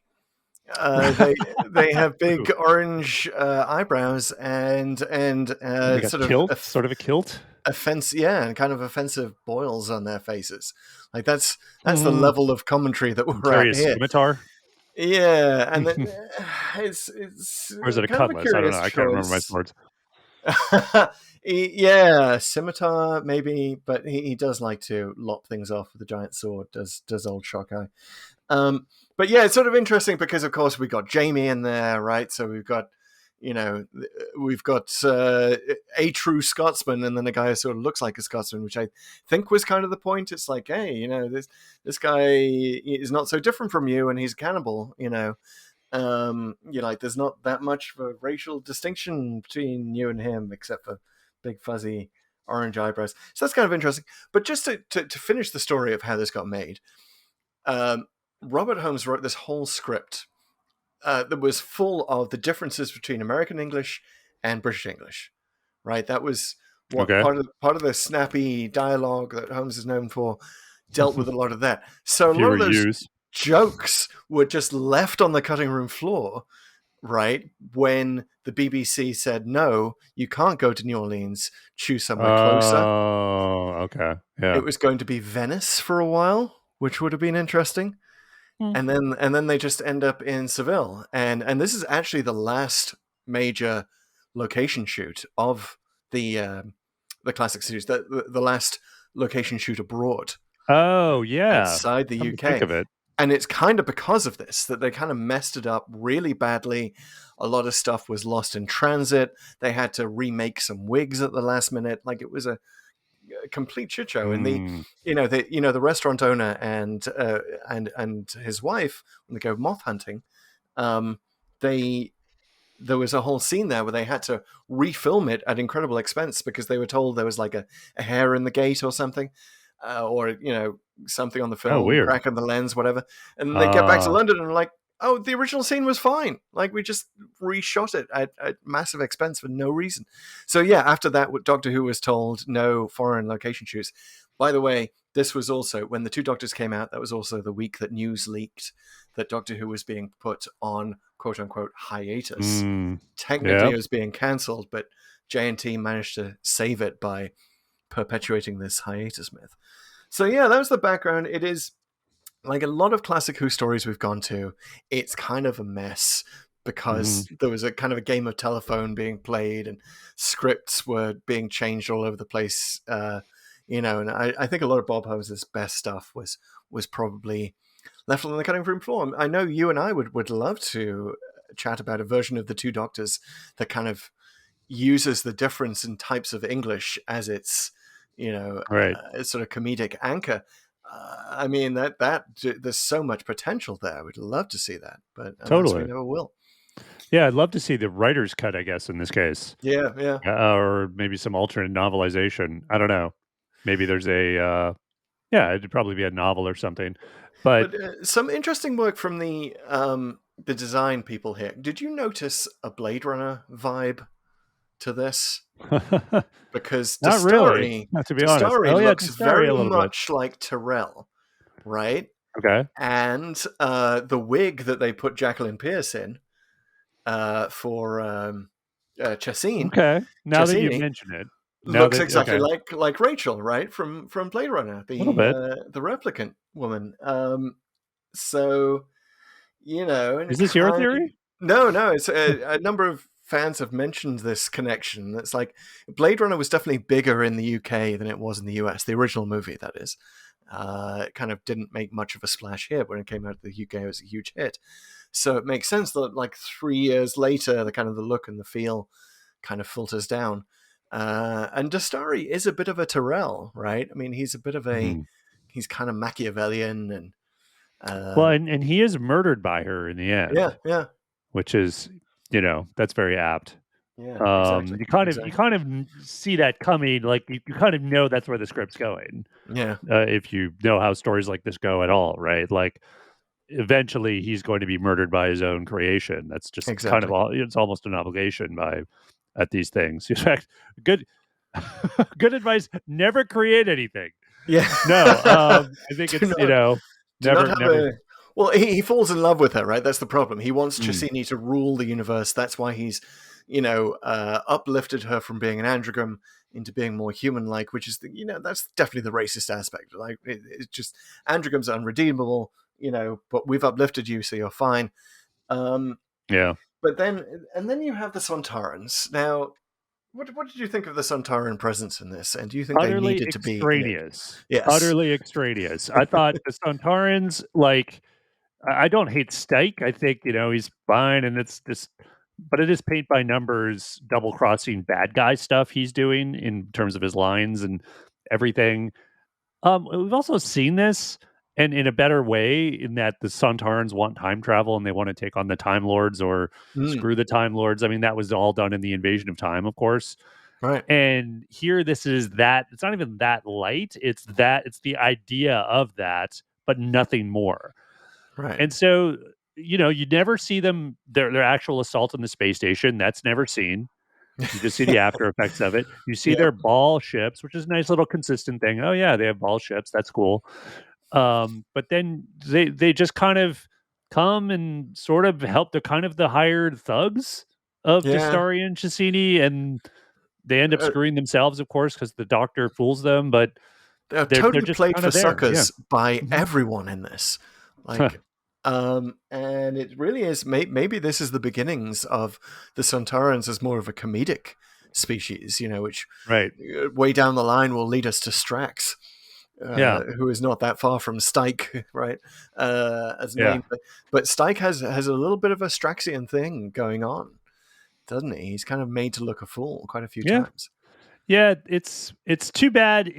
They have big orange eyebrows and they got sort of kilt, sort of a kilt. and kind of offensive boils on their faces. Like that's the level of commentary that we're Carry a at here. scimitar. Yeah, and then it's Or is it a kind of cutlass? I don't know. I can't remember my choice. swords. Yeah, scimitar maybe, but he does like to lop things off with a giant sword. Does old Shockeye? But yeah, it's sort of interesting because of course we got Jamie in there, right? So we've got a true Scotsman, and then a guy who sort of looks like a Scotsman, which I think was kind of the point. It's like, hey, this guy is not so different from you, and he's a cannibal, like there's not that much of a racial distinction between you and him, except for big fuzzy orange eyebrows. So that's kind of interesting. But just to finish the story of how this got made, Robert Holmes wrote this whole script that was full of the differences between American English and British English. Right, that was what part of the snappy dialogue that Holmes is known for dealt with a lot of that. So a lot of those jokes were just left on the cutting room floor, right? When the BBC said, no, you can't go to New Orleans, choose somewhere closer. Oh, okay. Yeah. It was going to be Venice for a while, which would have been interesting. And then they just end up in Seville. And this is actually the last major location shoot of the classic series, the last location shoot abroad. Oh, yeah. Outside the UK. Think of it. And it's kind of because of this that they kind of messed it up really badly. A lot of stuff was lost in transit. They had to remake some wigs at the last minute. Like it was a complete shit show. And the restaurant owner and his wife, when they go moth hunting, there was a whole scene there where they had to refilm it at incredible expense because they were told there was like a hair in the gate or something. Or something on the film, weird. crack on the lens, whatever, and they get back to London and are like, "Oh, the original scene was fine. Like we just reshot it at massive expense for no reason." So yeah, after that, Doctor Who was told no foreign location shoots. By the way, this was also when the two Doctors came out. That was also the week that news leaked that Doctor Who was being put on "quote unquote" hiatus. Technically, it was being cancelled, but JNT managed to save it by perpetuating this hiatus myth. So yeah, that was the background. It is like a lot of classic Who stories we've gone to. It's kind of a mess because there was a kind of a game of telephone being played and scripts were being changed all over the place. And I think a lot of Bob Holmes' best stuff was probably left on the cutting room floor. I know you and I would love to chat about a version of the Two Doctors that kind of uses the difference in types of English as its Right. sort of comedic anchor. I mean, there's so much potential there. We'd love to see that, but alas, we Totally. never will. Yeah, I'd love to see the writer's cut, I guess, in this case. Yeah, yeah. Or maybe some alternate novelization. I don't know. Maybe there's yeah, it'd probably be a novel or something. But But some interesting work from the design people here. Did you notice a Blade Runner vibe to this? Because not really, to be honest. Oh yeah, looks Dastari very a little bit. much like Tyrell, right? Okay. And the wig that they put Jacqueline Pierce in for Chasine, Okay. Now that you Chasini mention it, looks exactly like Rachel, right? From Blade Runner, little bit. the replicant woman. So and Is this your theory? No, it's a number of fans have mentioned this connection. It's like Blade Runner was definitely bigger in the UK than it was in the US. The original movie, that is. It kind of didn't make much of a splash here. When it came out of the UK, it was a huge hit. So it makes sense that like 3 years later, the kind of the look and the feel kind of filters down. And Dastari is a bit of a Tyrell, right? I mean, he's a bit of he's kind of Machiavellian and well, and he is murdered by her in the end. Yeah. Which is, that's very apt. Yeah, exactly. You kind of see that coming. Like you kind of know that's where the script's going. Yeah. If you know how stories like this go at all, right? Like eventually he's going to be murdered by his own creation. That's just kind of it's almost an obligation at these things. In fact, good advice: never create anything. Yeah. No, I think it's never. Well, he falls in love with her, right? That's the problem. He wants Chasini to rule the universe. That's why he's, uplifted her from being an androgram into being more human-like, which is, that's definitely the racist aspect. Like, it's just andrograms are unredeemable, but we've uplifted you, so you're fine. Yeah. But then you have the Sontarans. Now, what did you think of the Sontaran presence in this? And do you think utterly they needed to be extraneous? Yes. Utterly extraneous. I thought the Sontarans, like, I don't hate Stike. I think he's fine, and it's just, but it is paint by numbers, double crossing bad guy stuff he's doing in terms of his lines and everything. We've also seen this, and in a better way, in that the Sontarans want time travel and they want to take on the Time Lords or screw the Time Lords. I mean, that was all done in the Invasion of Time, of course. Right. And here, this is that. It's not even that light. It's the idea of that, but nothing more. Right. And so, you never see them, their actual assault on the space station. That's never seen. You just see the after effects of it. You see their ball ships, which is a nice little consistent thing. Oh yeah, they have ball ships. That's cool. But then they just kind of come and sort of help the hired thugs of Dastari and Chasini, and they end up screwing themselves, of course, because the Doctor fools them. But they're totally just played for there. suckers by everyone in this. Like, and it really is. Maybe this is the beginnings of the Sontarans as more of a comedic species, which way down the line will lead us to Strax. Who is not that far from Stike, right? As name, but Stike has a little bit of a Straxian thing going on, doesn't he? He's kind of made to look a fool quite a few times. Yeah, it's too bad.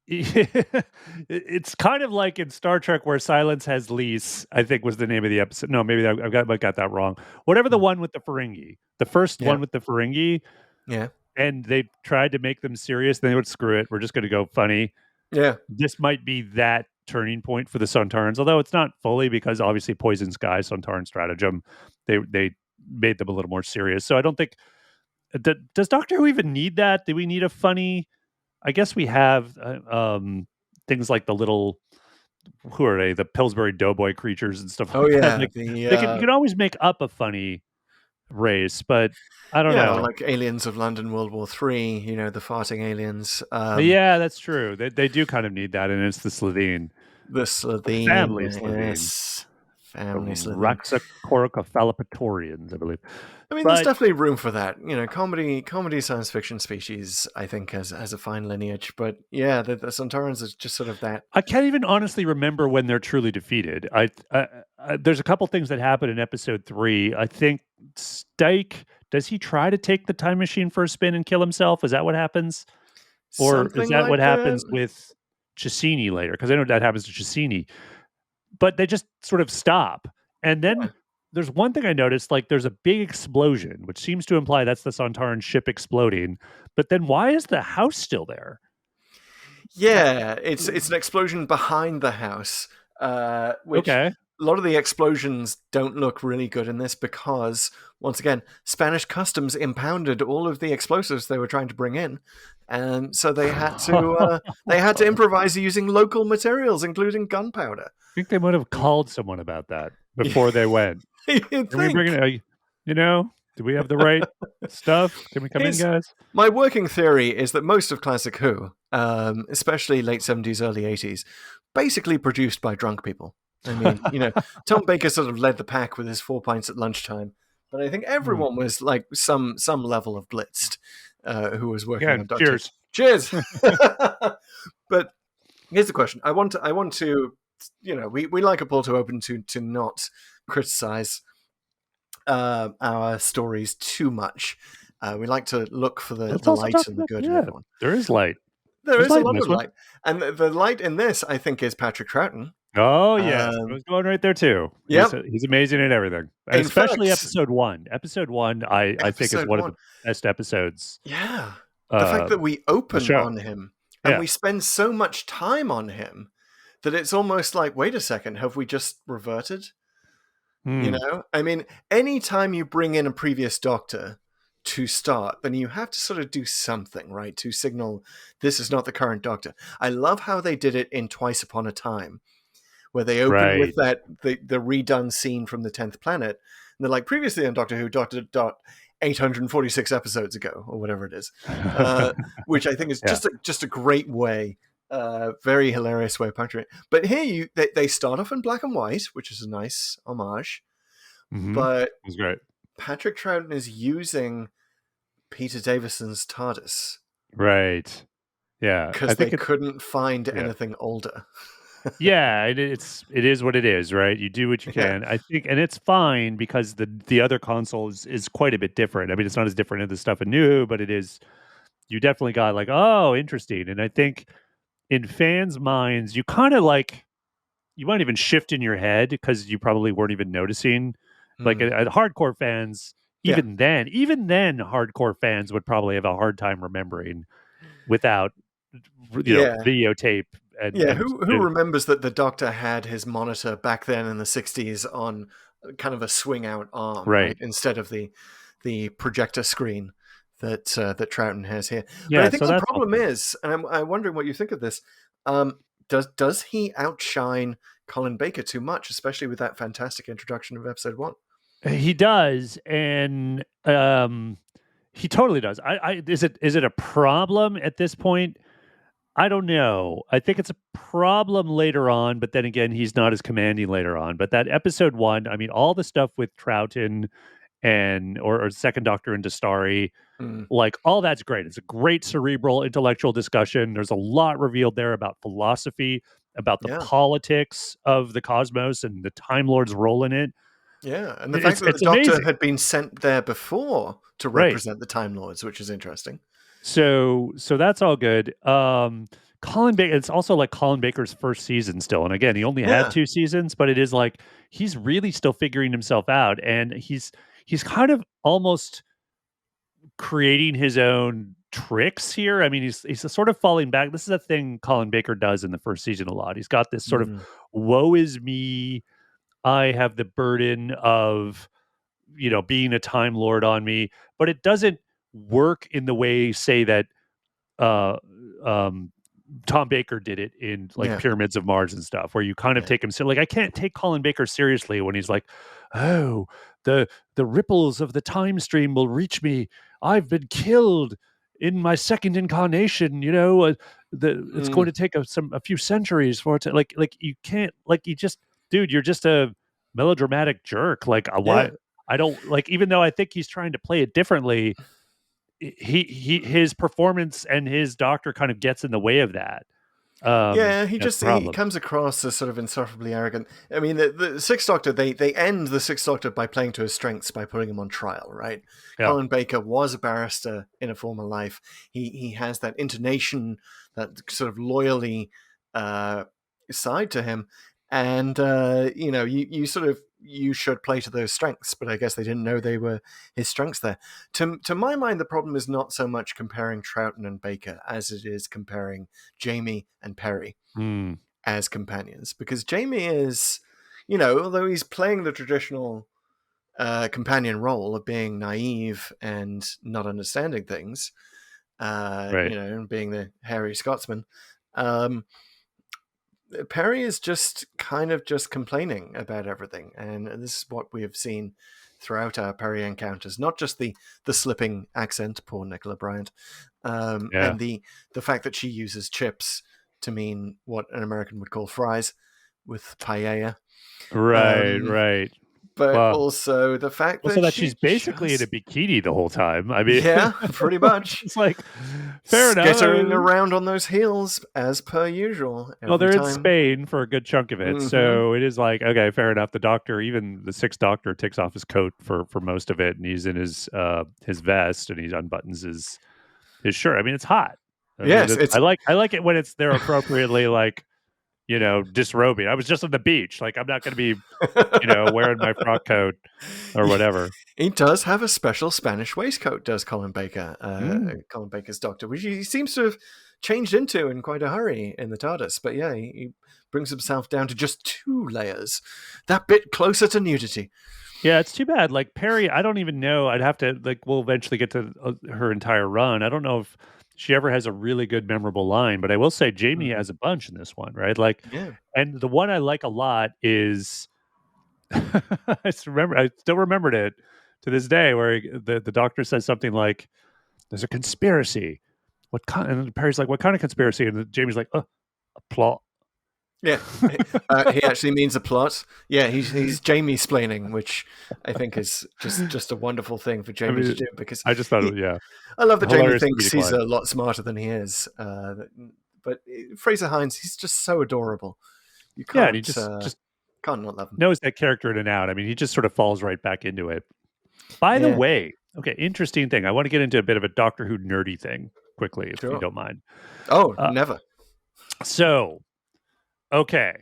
It's kind of like in Star Trek where Silence Has Lease, I think was the name of the episode. No, maybe I got that wrong. Whatever the one with the Ferengi, the first one with the Ferengi. Yeah. And they tried to make them serious. Then they would screw it. We're just going to go funny. Yeah. This might be that turning point for the Sontarans, although it's not fully, because obviously Poison Sky, Sontaran stratagem, they made them a little more serious. So I don't think, does Doctor Who even need that? Do we need a funny? I guess we have things like the little, who are they? The Pillsbury Doughboy creatures and stuff. Oh yeah, like you can always make up a funny race, but I don't know. Like Aliens of London World War III. The farting aliens. Yeah, that's true. They do kind of need that, and it's the Slitheen. The Slitheen, family Slitheen. Yes. Family Slitheen. Raxacoricothalapatorians, I believe. I mean, there's definitely room for that. Comedy science fiction species, I think, has a fine lineage. But yeah, the Sontarans is just sort of that. I can't even honestly remember when they're truly defeated. There's a couple things that happen in episode 3. I think Stike, does he try to take the time machine for a spin and kill himself? Is that what happens? Or is Something that what like that. happens with Cassini later? Because I know that happens to Cassini. But they just sort of stop. And then there's one thing I noticed, like there's a big explosion, which seems to imply that's the Sontaran ship exploding. But then why is the house still there? Yeah, it's an explosion behind the house, which Okay. a lot of the explosions don't look really good in this because, once again, Spanish customs impounded all of the explosives they were trying to bring in, and so they had to improvise using local materials, including gunpowder. I think they might have called someone about that before they went. You'd Can we bring think. it? Do we have the right stuff? Can we come in, guys? My working theory is that most of Classic Who, especially late 70s, early 80s, basically produced by drunk people. I mean, Tom Baker sort of led the pack with his 4 pints at lunchtime, but I think everyone was like some level of blitzed who was working on Doctor. Cheers. Cheers. But here's the question: I want to, we like a Paul to open to not criticize our stories too much. We like to look for the light and the good in everyone. There is light. There's a light lot in of this light. And the light in this, I think, is Patrick Troughton. Oh, yeah. I was going right there, too. Yep. He's amazing in everything. And In especially fact- episode 1. Episode 1, I think, is Episode one of one. the best episodes. Yeah. The fact that we open show. on him and Yeah. we spend so much time on him that it's almost like, wait a second, have we just reverted? Hmm. I mean, anytime you bring in a previous Doctor to start, then you have to sort of do something, right, to signal this is not the current Doctor. I love how they did it in Twice Upon a Time, where they open with that the redone scene from the 10th planet, and they're like, previously on Doctor Who, ... 846 episodes ago, or whatever it is, which I think is just a great way, very hilarious way of puncturing it. But here they start off in black and white, which is a nice homage, but It was great. Patrick Troughton is using Peter Davison's TARDIS. Right. Yeah. Because they couldn't find anything older. Yeah, it is what it is, right? You do what you can. I think, and it's fine because the other console is quite a bit different. I mean, it's not as different as the stuff in New, but it is. You definitely got like, oh, interesting. And I think in fans' minds, you kind of like, you might even shift in your head because you probably weren't even noticing. Like hardcore fans, even then, hardcore fans would probably have a hard time remembering without videotape. Who remembers that the Doctor had his monitor back then in the 60s on kind of a swing out arm, right? Instead of the projector screen that Troughton has here. Yeah, but I think the problem is, and I'm wondering what you think of this, does he outshine Colin Baker too much, especially with that fantastic introduction of episode 1? He does, and he totally does. Is it a problem at this point? I don't know. I think it's a problem later on, but then again, he's not as commanding later on. But that episode 1, I mean, all the stuff with Troughton and or Second Doctor and Dastari, like all that's great. It's a great cerebral, intellectual discussion. There's a lot revealed there about philosophy, about the politics of the cosmos and the Time Lord's role in it. Yeah, and the fact that the Doctor had been sent there before to represent the Time Lords, which is interesting. So that's all good. Colin Baker, it's also like Colin Baker's first season still. And again, he only had 2 seasons, but it is like he's really still figuring himself out. And he's kind of almost creating his own tricks here. I mean, he's sort of falling back. This is a thing Colin Baker does in the first season a lot. He's got this sort of woe is me. I have the burden of, being a Time Lord on me, but it doesn't work in the way, say, that Tom Baker did it in like Pyramids of Mars and stuff, where you kind of take him. So like, I can't take Colin Baker seriously when he's like, oh, the ripples of the time stream will reach me. I've been killed in my second incarnation. It's going to take a few centuries for it to like you can't you just, dude, you're just a melodramatic jerk. Like why? I don't like, even though I think he's trying to play it differently, his performance and his Doctor kind of gets in the way of that. Yeah, he That's the he problem. comes across as sort of insufferably arrogant. I mean, the Sixth Doctor, they end the Sixth Doctor by playing to his strengths by putting him on trial, right? Yeah. Colin Baker was a barrister in a former life. He has that intonation, that sort of loyally side to him, and you should play to those strengths, but I guess they didn't know they were his strengths there. To my mind, the problem is not so much comparing Troughton and Baker as it is comparing Jamie and Perry Hmm. as companions, because Jamie is, although he's playing the traditional companion role of being naive and not understanding things, Right. and being the hairy Scotsman. Perry is just kind of just complaining about everything, and this is what we have seen throughout our Perry encounters. Not just the slipping accent, poor Nicola Bryant, Yeah. and the fact that she uses chips to mean what an American would call fries with paella. Right. But Well, also the fact also that that she's basically in a bikini the whole time. I mean, yeah, pretty much. It's like, fair enough. Skittering around on those heels as per usual. Well, they're every in time. Spain for a good chunk of it, Mhm. so it is like, okay, fair enough. The Doctor, even the Sixth Doctor, takes off his coat for most of it, and he's in his vest, and he unbuttons his shirt. I mean, it's hot. Yes, I like it when they're appropriately like, disrobing. I was just on the beach. Like, I'm not going to be, wearing my frock coat or whatever. He does have a special Spanish waistcoat, does Colin Baker, Mm. Colin Baker's Doctor, which he seems to have changed into in quite a hurry in the TARDIS. But yeah, he brings himself down to just 2 layers, that bit closer to nudity. Yeah, it's too bad. Like Perry, I don't even know. I'd have to we'll eventually get to her entire run. I don't know if she ever has a really good memorable line, but I will say Jamie has a bunch in this one, right? Like, Yeah. and the one I like a lot is I still remembered it to this day, where the Doctor says something like, "There's a conspiracy." What kind? And Perry's like, "What kind of conspiracy?" And Jamie's like, "A plot." Yeah, he actually means a plot. Yeah, he's Jamie splaining, which I think is just a wonderful thing for Jamie to do, because I just thought, yeah, I love that Jamie hilarious thinks comedic he's line. a lot smarter than he is. But Fraser Hines, he's just so adorable. You can't, and he just can't not love him. knows that character in and out. I mean, he just sort of falls right back into it. By the way, okay, interesting thing. I want to get into a bit of a Doctor Who nerdy thing quickly, if you don't mind. Oh, never. So, okay.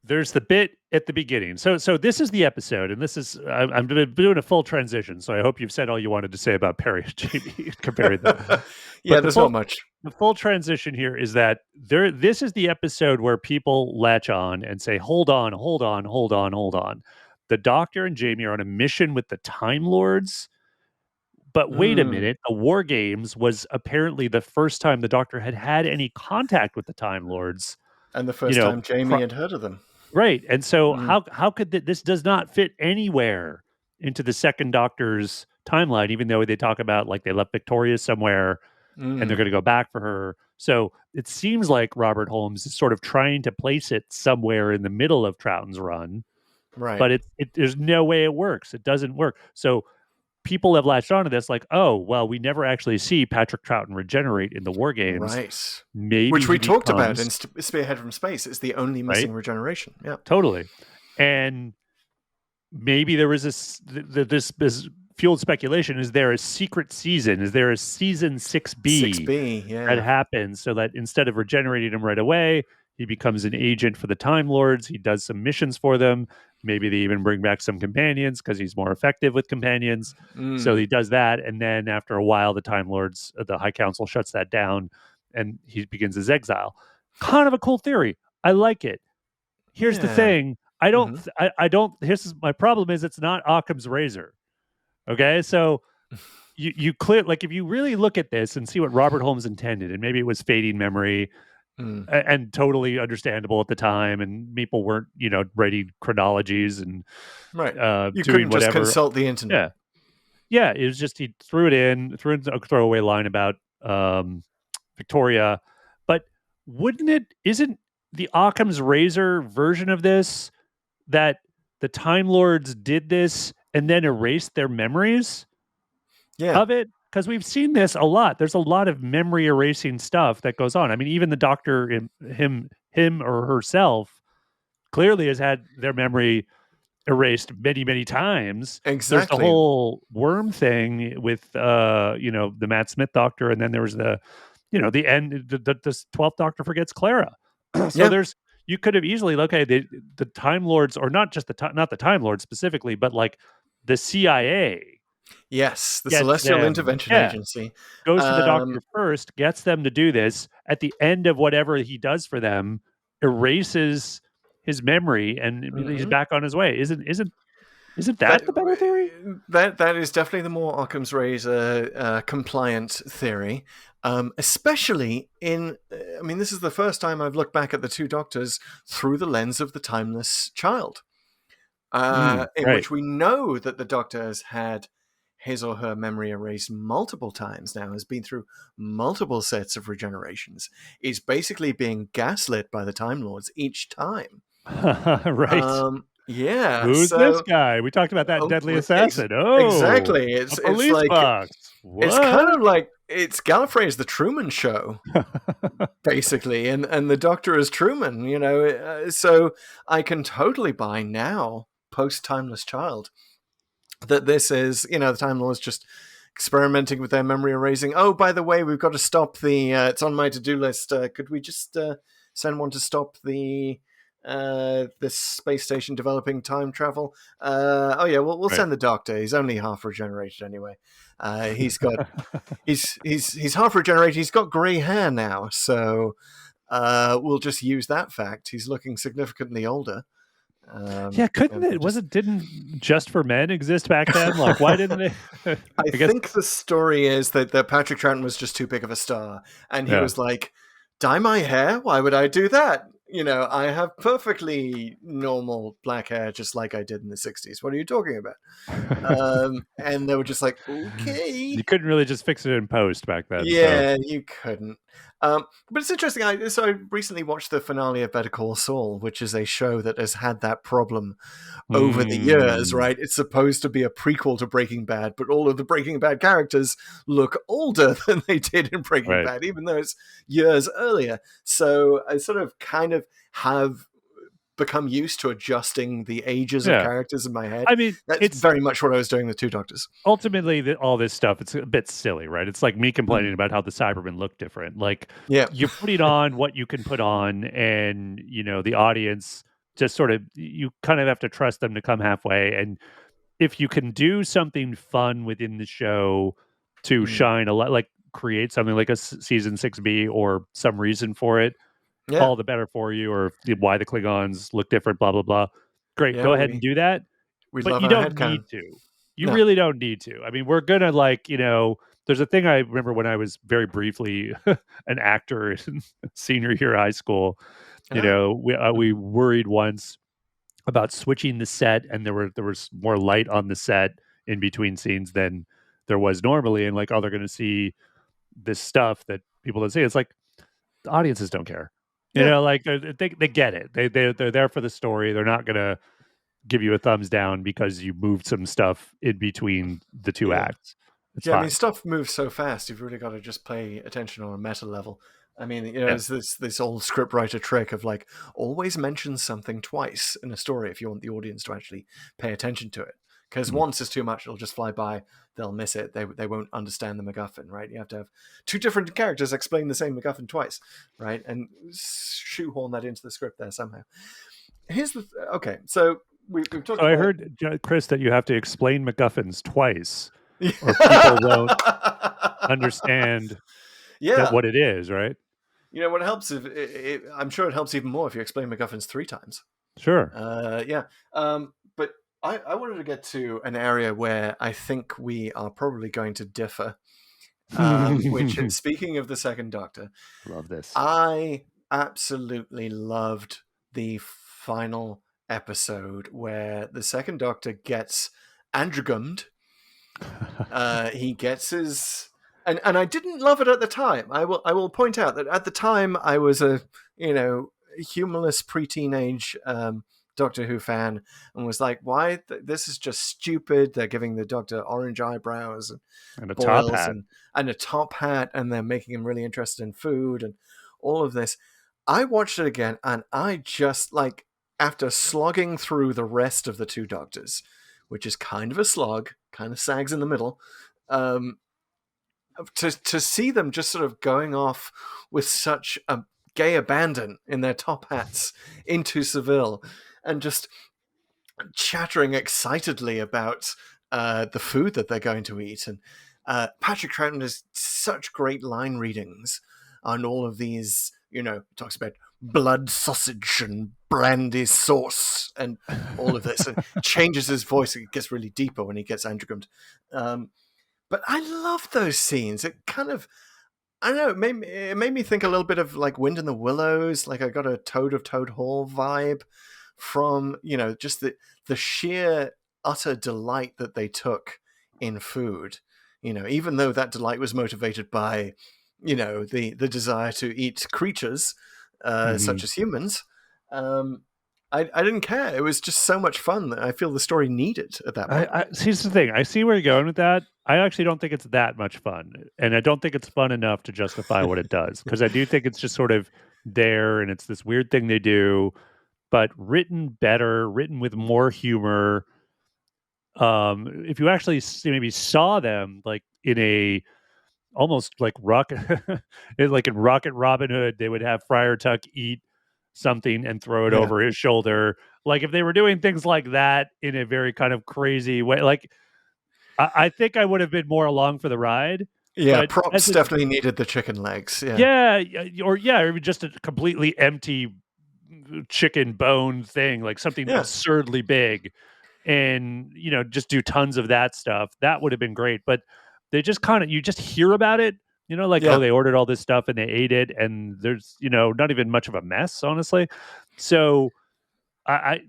There's the bit at the beginning. So this is the episode, and this is I'm doing a full transition. So I hope you've said all you wanted to say about Perry and Jamie comparing them. Yeah, there's not much. The full transition here is that this is the episode where people latch on and say, hold on. The Doctor and Jamie are on a mission with the Time Lords. But wait a minute, the War Games was apparently the first time the Doctor had any contact with the Time Lords. And the first time Jamie had heard of them. Right. And so how could this does not fit anywhere into the second Doctor's timeline, even though they talk about like they left Victoria somewhere and they're going to go back for her. So it seems like Robert Holmes is sort of trying to place it somewhere in the middle of Troughton's run. Right. But there's no way it works. It doesn't work. So people have latched onto this like, oh, well, we never actually see Patrick Troughton regenerate in the War Games. Right. Maybe which we talked about in Spearhead from Space. It's the only missing regeneration. Yeah. Totally. And maybe there was this fueled speculation. Is there a secret season? Is there a season 6B? 6B, yeah. That happens so that instead of regenerating him right away, he becomes an agent for the Time Lords. He does some missions for them. Maybe they even bring back some companions because he's more effective with companions. So he does that. And then after a while, the Time Lords, the High Council shuts that down and he begins his exile. Kind of a cool theory. I like it. Here's the thing. I don't, here's my problem is it's not Occam's razor. Okay. So you clear, like if you really look at this and see what Robert Holmes intended, and maybe it was fading memory, and totally understandable at the time, and people weren't, writing chronologies and you doing couldn't just whatever. consult the internet. Yeah. It was just he threw in a throwaway line about Victoria, but isn't the Occam's razor version of this that the Time Lords did this and then erased their memories of it? because we've seen this a lot. There's a lot of memory erasing stuff that goes on. I mean, even the doctor, him or herself, clearly has had their memory erased many, many times. There's the Exactly. whole worm thing with, the Matt Smith doctor, and then there was the end. The 12th Doctor forgets Clara. So you could have easily, okay, the Time Lords, or not just not the Time Lords specifically, but like the CIA. Yes, the Gets Celestial them, Intervention yeah, Agency. goes to the doctor first, gets them to do this. At the end of whatever he does for them, erases his memory, and he's back on his way. Isn't that the better theory? That is definitely the more Occam's razor compliant theory. Especially I mean, this is the first time I've looked back at the two Doctors through the lens of the timeless child, in which we know that the Doctor has had his or her memory erased multiple times now, has been through multiple sets of regenerations, is basically being gaslit by the Time Lords each time. Right. Yeah. Who's this guy? We talked about that deadly assassin. Exactly. It's like box. What? It's kind of like it's Gallifrey's The Truman Show, basically, and the Doctor is Truman. So I can totally buy now, post Timeless Child, that this is the Time Lords just experimenting with their memory erasing. Oh, by the way, we've got to stop the. It's on my to-do list. Could we just send one to stop this space station developing time travel? We'll send the Doctor. He's only half regenerated anyway. He's half regenerated. He's got grey hair now, so we'll just use that fact. He's looking significantly older. Couldn't it? Didn't Just for Men exist back then? Like, why didn't they? I think the story is that Patrick Troughton was just too big of a star, and he was like, "Dye my hair? Why would I do that? I have perfectly normal black hair, just like I did in the 60s. What are you talking about?" And they were just like, okay. You couldn't really just fix it in post back then. Yeah, you couldn't. But it's interesting. I recently watched the finale of Better Call Saul, which is a show that has had that problem over the years, right? It's supposed to be a prequel to Breaking Bad, but all of the Breaking Bad characters look older than they did in Breaking Bad, even though it's years earlier. So I sort of kind of have become used to adjusting the ages of characters in my head. I mean, it's very much what I was doing with Two Doctors. Ultimately, all this stuff, it's a bit silly, right? It's like me complaining about how the Cybermen look different. Like, you're putting on what you can put on, and the audience just sort of, you kind of have to trust them to come halfway. And if you can do something fun within the show to shine a lot, like create something like a season 6B or some reason for it, all the better for you, or why the Klingons look different, blah, blah, blah. Great. Go ahead and do that. But you don't need to. You really don't need to. I mean, we're going to there's a thing I remember when I was very briefly an actor in senior year of high school. We worried once about switching the set, and there was more light on the set in between scenes than there was normally. And they're going to see this stuff that people don't see. It's like the audiences don't care. They get it. They're there for the story. They're not gonna give you a thumbs down because you moved some stuff in between the two acts. It's fine. I mean, stuff moves so fast. You've really got to just pay attention on a meta level. I mean, it's this old scriptwriter trick of always mention something twice in a story if you want the audience to actually pay attention to it. Because once is too much, it'll just fly by. They'll miss it. They won't understand the MacGuffin, right? You have to have two different characters explain the same MacGuffin twice, right? And shoehorn that into the script there somehow. Here's the okay. So we've talked. So I heard, Chris, that you have to explain MacGuffins twice, or people won't understand what it is, right? What helps I'm sure it helps even more if you explain MacGuffins 3 times. Sure. But I wanted to get to an area where I think we are probably going to differ, which is, speaking of the Second Doctor, love this. I absolutely loved the final episode where the Second Doctor gets androgymed. He gets his... And I didn't love it at the time. I will point out that at the time I was a humorless pre-teenage Doctor Who fan and was like, "Why? This is just stupid. They're giving the Doctor orange eyebrows And a top boils hat. and a top hat, and they're making him really interested in food and all of this." I watched it again, and I just like, after slogging through the rest of the two Doctors, which is kind of a slog, kind of sags in the middle, to see them just sort of going off with such a gay abandon in their top hats into Seville and just chattering excitedly about the food that they're going to eat. And Patrick Troughton has such great line readings on all of these, talks about blood sausage and brandy sauce and all of this, and changes his voice. It gets really deeper when he gets androgyned. But I love those scenes. It kind of, I don't know, it made me think a little bit of like Wind in the Willows. Like I got a Toad of Toad Hall vibe from, just the sheer utter delight that they took in food. Even though that delight was motivated by, the desire to eat creatures such as humans. I didn't care. It was just so much fun that I feel the story needed at that point. Here's the thing. I see where you're going with that. I actually don't think it's that much fun. And I don't think it's fun enough to justify what it does. Because I do think it's just sort of there and it's this weird thing they do, but written better, written with more humor. If you actually maybe saw them like in a almost like like in Rocket Robin Hood, they would have Friar Tuck eat something and throw it over his shoulder. Like if they were doing things like that in a very kind of crazy way, like I think I would have been more along for the ride. Yeah, props definitely needed the chicken legs. Or just a completely empty chicken bone thing, like something absurdly big, and just do tons of that stuff. That would have been great. But they just you just hear about it. Oh, they ordered all this stuff and they ate it, and there's not even much of a mess, honestly. So I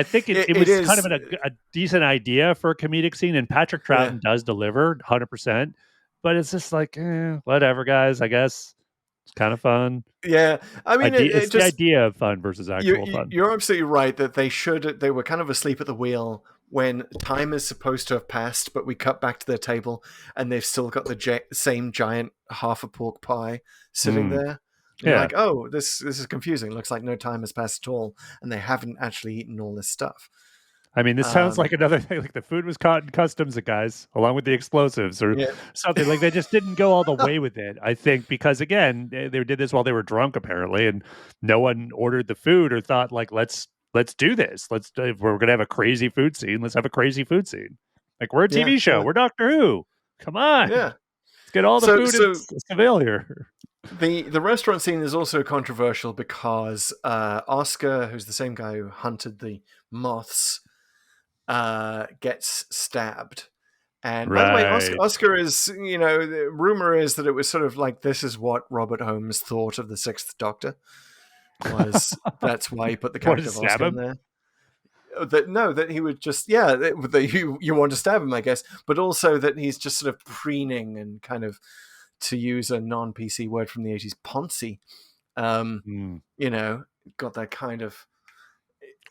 think it was kind of a decent idea for a comedic scene, and Patrick Troughton does deliver 100%. But it's just like, whatever, guys. I guess it's kind of fun. Yeah, I mean, it's the idea of fun versus actual fun. You're absolutely right that they were kind of asleep at the wheel when time is supposed to have passed, but we cut back to their table and they've still got the same giant half a pork pie sitting there. You're like, oh, this is confusing. Looks like no time has passed at all, and they haven't actually eaten all this stuff. I mean, this sounds like another thing. Like the food was caught in customs, guys, along with the explosives or something. Like they just didn't go all the way with it. I think because again, they did this while they were drunk, apparently, and no one ordered the food or thought like, let's do this. If we're gonna have a crazy food scene, let's have a crazy food scene. Like we're a TV show. We're Doctor Who. Come on. Yeah. Let's get all the food in Seville here. The restaurant scene is also controversial because Oscar, who's the same guy who hunted the moths, gets stabbed. And by the way, Oscar is, the rumor is that it was sort of like, this is what Robert Holmes thought of the Sixth Doctor. That's why he put the character of Oscar in there. That he would just, that you want to stab him, I guess, but also that he's just sort of preening and kind of, to use a non-PC word from the 80s, poncy. Got that kind of...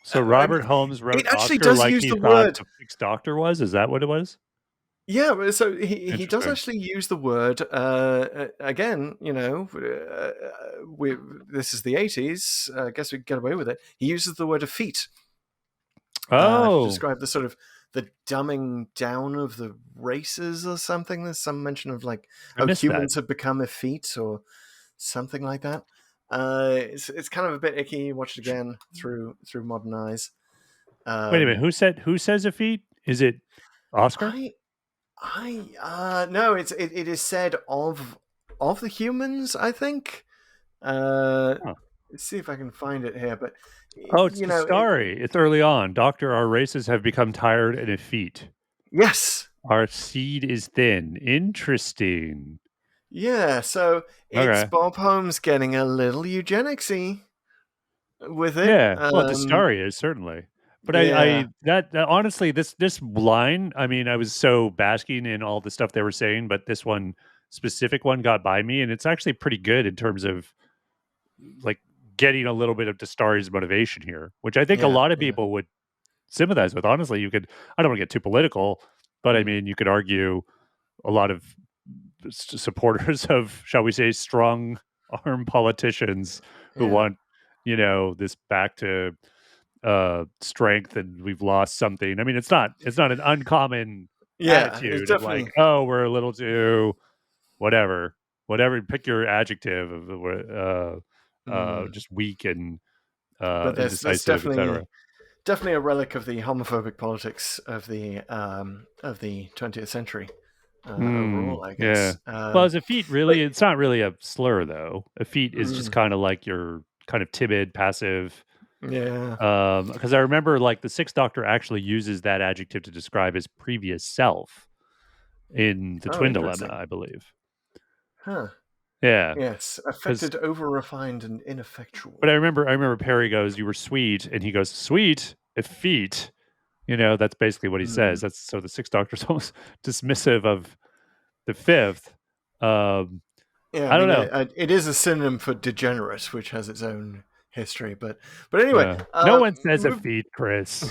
So Robert Holmes wrote actually Oscar does like use he the thought word. The Sixth Doctor was? Is that what it was? Yeah, so he does actually use the word. Again, this is the 80s. I guess we can get away with it. He uses the word effete. To describe the sort of the dumbing down of the races or something. There's some mention of like, humans have become effete or something like that. It's kind of a bit icky. You watch it again through modern eyes. Wait a minute. Who says effete? Is it Oscar? No, it is said of the humans, I think. Let's see if I can find it here, but it's the story. It's early on. Doctor, our races have become tired and effete. Yes. Our seed is thin. Interesting. Yeah, so it's Bob Holmes getting a little eugenicsy with it. Yeah, well, the story is certainly. But I honestly, this line, I mean, I was so basking in all the stuff they were saying, but this specific one got by me, and it's actually pretty good in terms of like getting a little bit of Dastari's motivation here, which I think a Yeah, lot of yeah. people would sympathize with. Honestly, I don't want to get too political, but I mean, you could argue a lot of supporters of, shall we say, strong arm politicians who Yeah. want, this back to strength, and we've lost something. I mean, it's not an uncommon Yeah, it's attitude of like, definitely. oh, we're a little too whatever, pick your adjective of just weak and But there's indecisive, etc. definitely a relic of the homophobic politics of the 20th century overall, I Yeah. guess. Well, is effete But really? It's not really a slur, though. Effete is just mm, kind of like you're kind of timid, passive. yeah. Because I remember, like, the Sixth Doctor actually uses that adjective to describe his previous self in the Oh, Twin Dilemma, interesting. I believe. Huh. Yeah. Yes, affected, over-refined, and ineffectual. But I remember Perry goes, "You were sweet," and he goes, "Sweet, effete." That's basically what he says. Mm. That's so the Sixth Doctor's almost dismissive of the Fifth. Um, Yeah, I I don't mean, know. it is a synonym for degenerate, which has its own history. But anyway, No one says move- effete, Chris,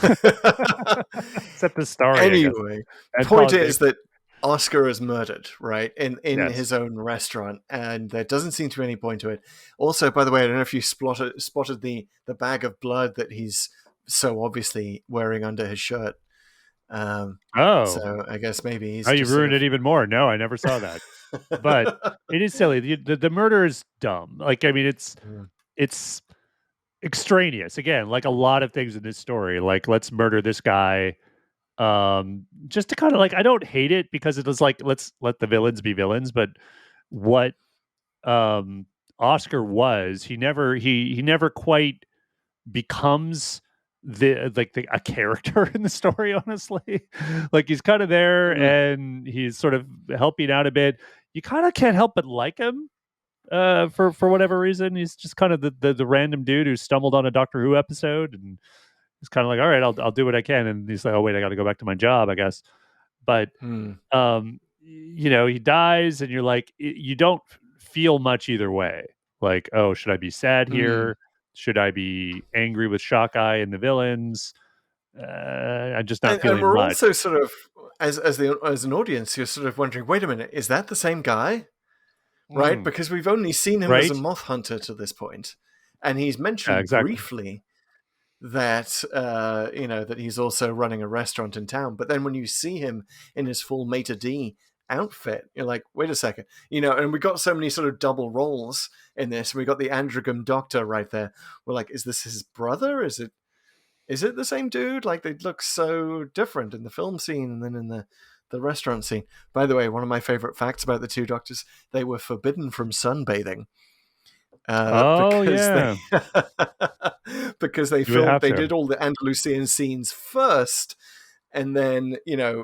except the story. I guess. anyway, And point politics. is that Oscar is murdered, right, in Yes. his own restaurant, and there doesn't seem to be any point to it. Also, by the way, I don't know if you spotted the bag of blood that he's so obviously wearing under his shirt. Oh, So I guess maybe he's you just ruined it even more. No, I never saw that. But it is silly. The murder is dumb. Like, I mean, it's extraneous. Again, like a lot of things in this story. Like, let's murder this guy. Just to kind of like, I don't hate it because it was like, let's let the villains be villains. But what Oscar was, he never quite becomes a character in the story, honestly. Like, he's kind of there and he's sort of helping out a bit. You kind of can't help but like him for whatever reason. He's just kind of the random dude who stumbled on a Doctor Who episode, and he's kind of like, all right, I'll do what I can. And he's like, oh wait, I got to go back to my job, I guess. But he dies, and you're like, you don't feel much either way. Like, oh, should I be sad here? Should I be angry with Shockeye and the villains? I'm just not and feeling we're much. also sort of as an audience, you're sort of wondering, wait a minute, is that the same guy? Right? Because we've only seen him as a Right? moth hunter to this point, and he's mentioned Exactly. briefly that that he's also running a restaurant in town. But then when you see him in his full Maitre D outfit, you're like, wait a second, and we got so many sort of double roles in this. We got the androgyn doctor right there. We're like, is this his brother? Is it the same dude? Like, they look so different in the film scene and then in the restaurant scene. By the way, one of my favorite facts about the two doctors, they were forbidden from sunbathing. Because they filmed, they did all the Andalusian scenes first, and then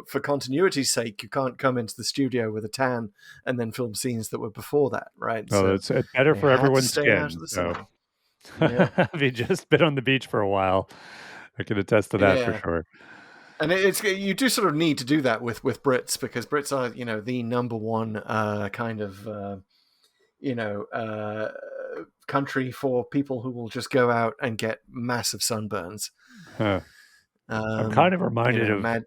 for continuity's sake, you can't come into the studio with a tan and then film scenes that were before that, right? Oh, it's better for everyone's skin. So. Have you just been on the beach for a while? I can attest to that for sure. And it's you do sort of need to do that with Brits, because Brits are the number one kind of country for people who will just go out and get massive sunburns. I'm kind of reminded of mad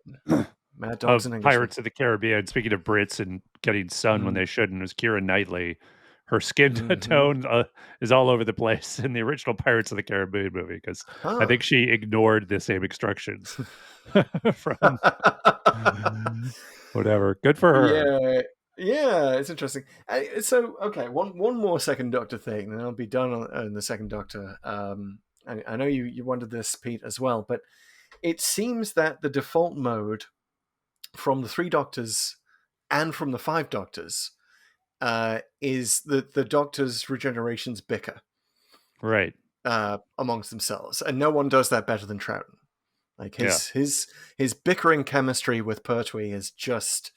dogs of and Pirates of the Caribbean. Speaking of Brits and getting sun when they shouldn't, it was Keira Knightley. Her skin tone is all over the place in the original Pirates of the Caribbean movie, because I think she ignored the same instructions from whatever. Good for her. Yeah, it's interesting. So, okay, one more Second Doctor thing, and I'll be done on the Second Doctor. I know you wanted this, Pete, as well, but it seems that the default mode from the 3 Doctors and from the 5 Doctors is that the Doctors' regenerations bicker, right, amongst themselves, and no one does that better than Troughton. Like his bickering chemistry with Pertwee is just.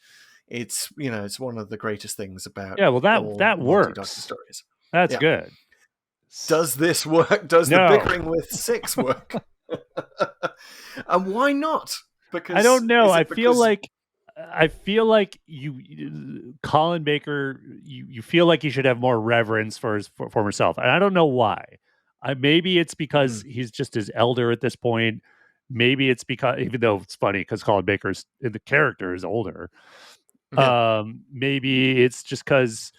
It's it's one of the greatest things about that works. Stories. That's good. Does this work? Does the bickering with 6 work? And why not? Because I don't know. I feel like you, Colin Baker, you feel like you should have more reverence for his former self, and I don't know why. Maybe it's because he's just his elder at this point. Maybe it's because, even though it's funny because Colin Baker's the character is older. Maybe it's just because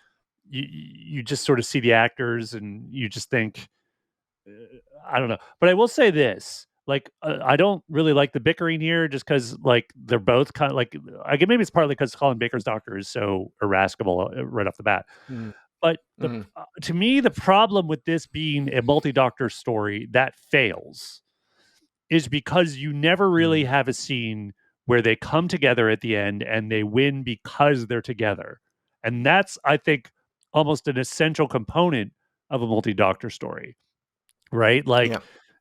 you just sort of see the actors and you just think, I don't know. But I will say this. Like, I don't really like the bickering here just because, like, they're both kind of like, I guess maybe it's partly because Colin Baker's doctor is so irascible right off the bat. But to me, the problem with this being a multi-doctor story that fails is because you never really have a scene where they come together at the end and they win because they're together. And that's, I think, almost an essential component of a multi-doctor story, right? Like,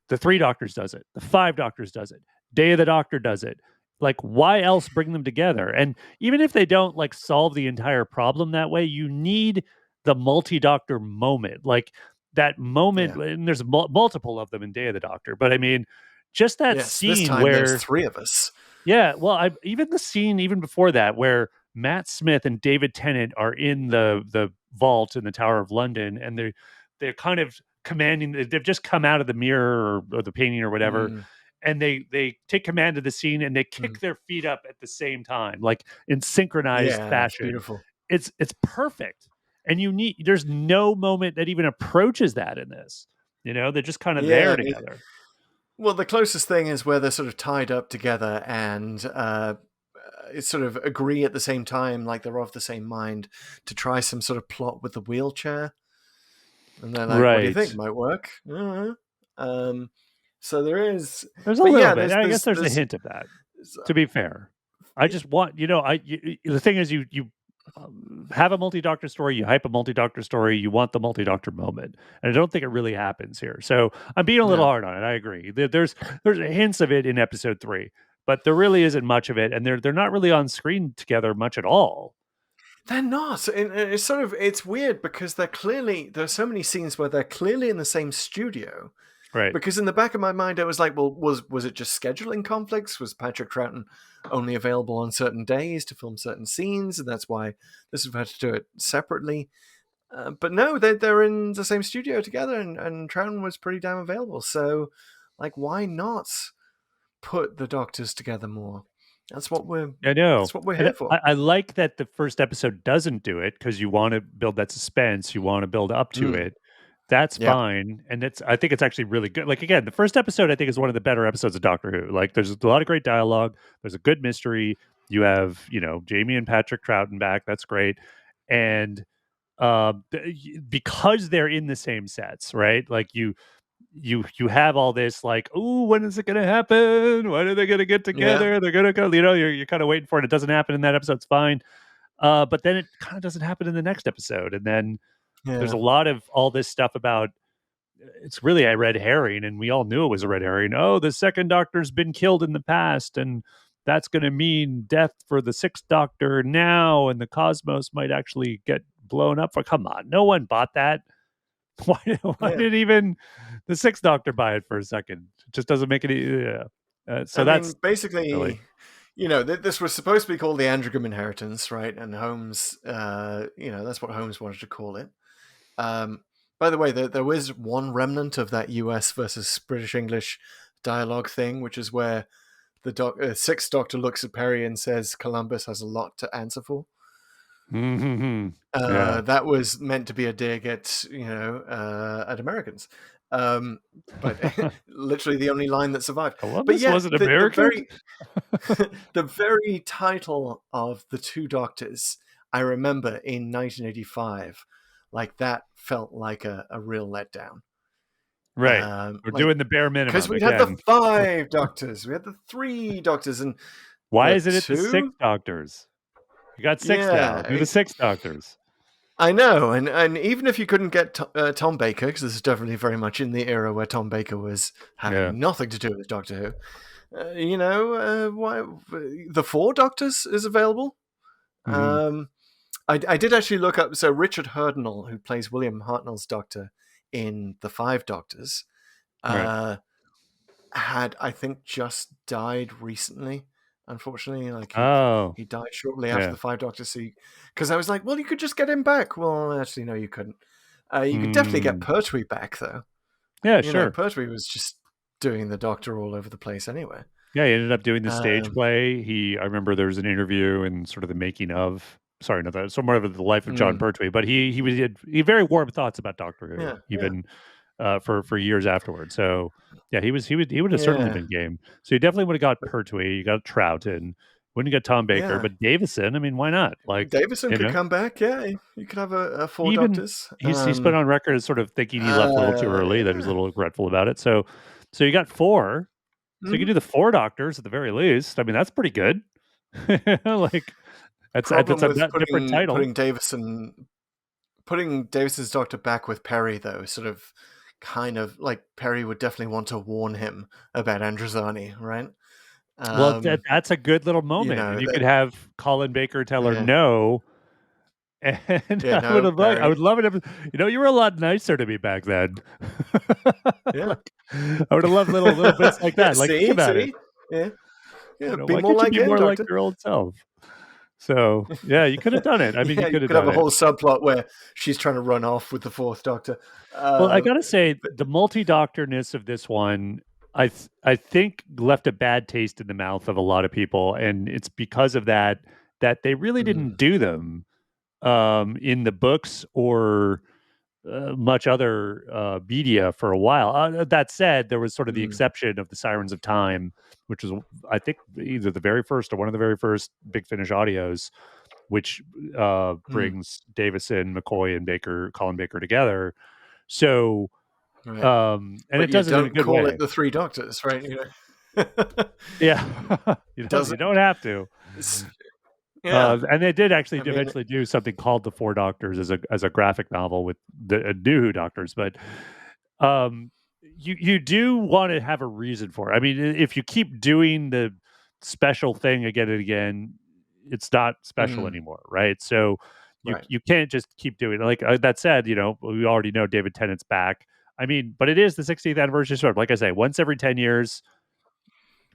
the 3 Doctors does it. The 5 Doctors does it. Day of the Doctor does it. Like, why else bring them together? And even if they don't like solve the entire problem that way, you need the multi-doctor moment. Like that moment, and there's multiple of them in Day of the Doctor. But I mean, just that scene this time where there's 3 of us. Yeah, well, even the scene even before that where Matt Smith and David Tennant are in the vault in the Tower of London, and they're kind of commanding. They've just come out of the mirror or the painting or whatever, and they take command of the scene and they kick their feet up at the same time, like in synchronized fashion. Beautiful. It's perfect, and there's no moment that even approaches that in this. You know, they're just kind of there together. Well, the closest thing is where they're sort of tied up together and sort of agree at the same time, like they're of the same mind, to try some sort of plot with the wheelchair. And they're like, what do you think? Might work? So there's a little bit. I guess there's a hint of that, to be fair. I just want, the thing is you have a multi-doctor story, you hype a multi-doctor story, you want the multi-doctor moment, and I don't think it really happens here. So I'm being a little hard on it. I agree. There's hints of it in episode 3, but there really isn't much of it, and they're not really on screen together much at all. They're not. It's sort of, it's weird because there's so many scenes where they're clearly in the same studio. Right. Because in the back of my mind, I was like, well, was it just scheduling conflicts? Was Patrick Troughton only available on certain days to film certain scenes? And that's why this have had to do it separately. But no, they're in the same studio together, and Troughton was pretty damn available. So, like, why not put the Doctors together more? That's what we're here for. I like that the first episode doesn't do it because you want to build that suspense. You want to build up to it. That's fine. And I think it's actually really good. Like, again, the first episode, I think, is one of the better episodes of Doctor Who. Like, there's a lot of great dialogue. There's a good mystery. You have, Jamie and Patrick Troughton back. That's great. And because they're in the same sets, right? Like, you have all this, like, oh, when is it going to happen? When are they going to get together? They're going to go, you're kind of waiting for it. It doesn't happen in that episode. It's fine. But then it kind of doesn't happen in the next episode. And then there's a lot of all this stuff about, it's really a red herring, and we all knew it was a red herring. Oh, the 2nd Doctor's been killed in the past, and that's going to mean death for the 6th Doctor now, and the cosmos might actually get blown up. Come on, no one bought that. Why did even the 6th Doctor buy it for a second? It just doesn't make any. That's basically really... this was supposed to be called the Androgam Inheritance, right? And Holmes, that's what Holmes wanted to call it. By the way, there was one remnant of that US versus British English dialogue thing, which is where the 6th Doctor looks at Perry and says Columbus has a lot to answer for. That was meant to be a dig at Americans, but literally the only line that survived. Columbus wasn't American. The very title of the 2 Doctors, I remember in 1985, like that felt like a real letdown. Right, we're doing the bare minimum because we had the 5 Doctors, we had the 3 Doctors, and why is it the 6 Doctors? You got 6 now. Do the 6 Doctors. I know, and even if you couldn't get Tom Baker, because this is definitely very much in the era where Tom Baker was having nothing to do with Doctor Who, why the 4 Doctors is available. I did actually look up. So Richard Hurdnall, who plays William Hartnell's Doctor in the 5 Doctors, had, I think, just died recently. Unfortunately, he died shortly after the 5 Doctors. Because I was like, well, you could just get him back. Well, actually, no, you couldn't. You could definitely get Pertwee back, though. Yeah, You know, sure. Pertwee was just doing the Doctor all over the place anyway. Yeah, he ended up doing the stage Um, play. I remember there was an interview and sort of the making of. Sorry, not that. Somewhere of the life of John Pertwee, but he had very warm thoughts about Doctor Who, yeah, even for years afterwards. So yeah, he would have certainly yeah, been game. So you definitely would have got Pertwee. You got Troughton. Wouldn't get Tom Baker, yeah. but Davison. I mean, why not? Like, Davison you could know, come back. Yeah, you could have a four even Doctors. he's been on record as sort of thinking he left a little too early. That he was a Yeah. little regretful about it. So you got four. So you can Mhm. do the four Doctors at the very least. I mean, that's pretty good. Like that's a Problem with different title. putting Davison's Doctor back with Perry, though, sort of kind of like Perry would definitely want to warn him about Androzani, right? Well, that's a good little You moment, and know you that. could have Colin Baker tell her Yeah, no. And yeah. No, I would Perry. love it if you were a lot nicer to me back then. Yeah, Like, I would have loved little bits like yeah. that. Like, think See, about it. see. Yeah, yeah. Be Why more can't you like be him, more like Doctor. your old self? So yeah, you could have done it. I mean, Yeah, you you could have could have done a it. whole subplot where she's trying to run off with the fourth Doctor. Well, I Um, gotta say, the multi-doctorness of this one, I think left a bad taste in the mouth of a lot of people, and it's because of that they really didn't mm, do them in the books or much other media for a while. That said, there was sort of the mm, exception of the Sirens of Time, which was, I think, either the very first or one of the very first Big Finish audios, which mm. brings Davison, McCoy, and Colin Baker together. So, Right. and But it you does it in a don't good call way. it the Three Doctors, right? You know, Yeah, you doesn't. don't have to. Yeah, And they did actually I mean, eventually do something called the Four Doctors as a graphic novel with the New Who Doctors, but um, you do want to have a reason for it. I mean, if you keep doing the special thing again and again, it's not special mm, anymore, right? So right. you can't just keep doing it. Like that said, we already know David Tennant's back. I mean, but it is the 60th anniversary sort of like I say, once every 10 years,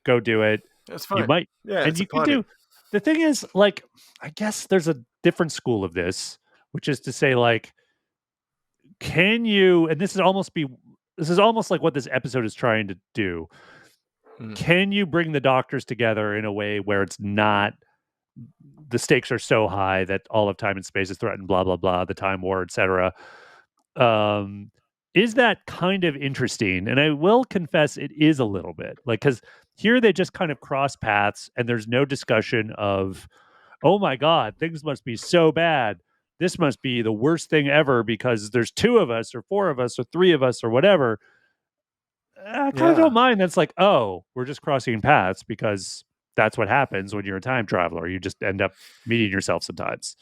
go do it. That's You fine. might, Yeah, and it's a you can party. do. The thing is, like, I guess there's a different school of this, which is to say, like, can you? And this is almost like what this episode is trying to do. Mm, Can you bring the doctors together in a way where it's not the stakes are so high that all of time and space is threatened, blah blah blah, the time war, etc. Um, is that kind of interesting? And I will confess, it is a little bit like because here they just kind of cross paths, and there's no discussion of, oh my god, things must be so bad. This must be the worst thing ever because there's two of us, or four of us, or three of us, or whatever. I kind of yeah, don't mind. That's like, oh, we're just crossing paths because that's what happens when you're a time traveler. You just end up meeting yourself sometimes,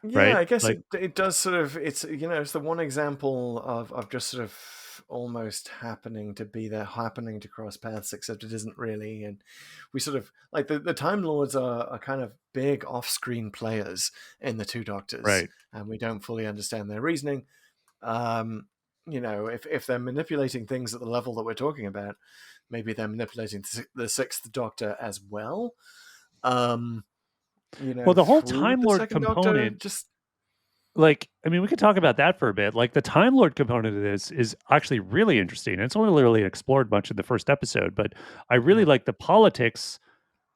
yeah. right? I guess Like, it does sort of. It's it's the one example of just sort of almost happening to be there, happening to cross paths, except it isn't really. And we sort of like the Time Lords are kind of big off-screen players in the Two Doctors, right. and we don't fully understand their reasoning. Um, if they're manipulating things at the level that we're talking about, maybe they're manipulating the Sixth Doctor as well. Um, Well, the whole through Time the Lord Second Doctor, component, like, I mean, we could talk about that for a bit. Like, the Time Lord component of this is actually really interesting. It's only really explored much in the first episode, but I really yeah. like the politics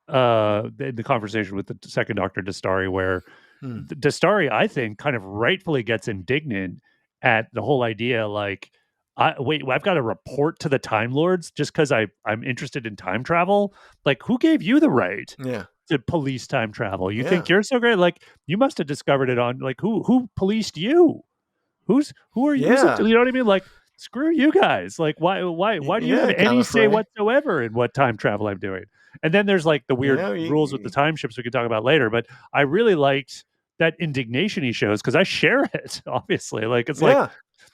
in the conversation with the Second Doctor Dastari, where Hmm. Dastari, I think, kind of rightfully gets indignant at the whole idea. Like, I've got to report to the Time Lords just because I'm interested in time travel. Like, who gave you the right Yeah, to police time travel? You think yeah, you're so great? Like, you must have discovered it on like who policed you? Who are you? yeah, You know what I mean? Like, screw you guys. Like, why do you have yeah, any say Gallifrey. whatsoever in what time travel I'm doing? And then there's like the weird Yeah, rules with the time ships we can talk about later. But I really liked that indignation he shows because I share it. Obviously, like it's like yeah,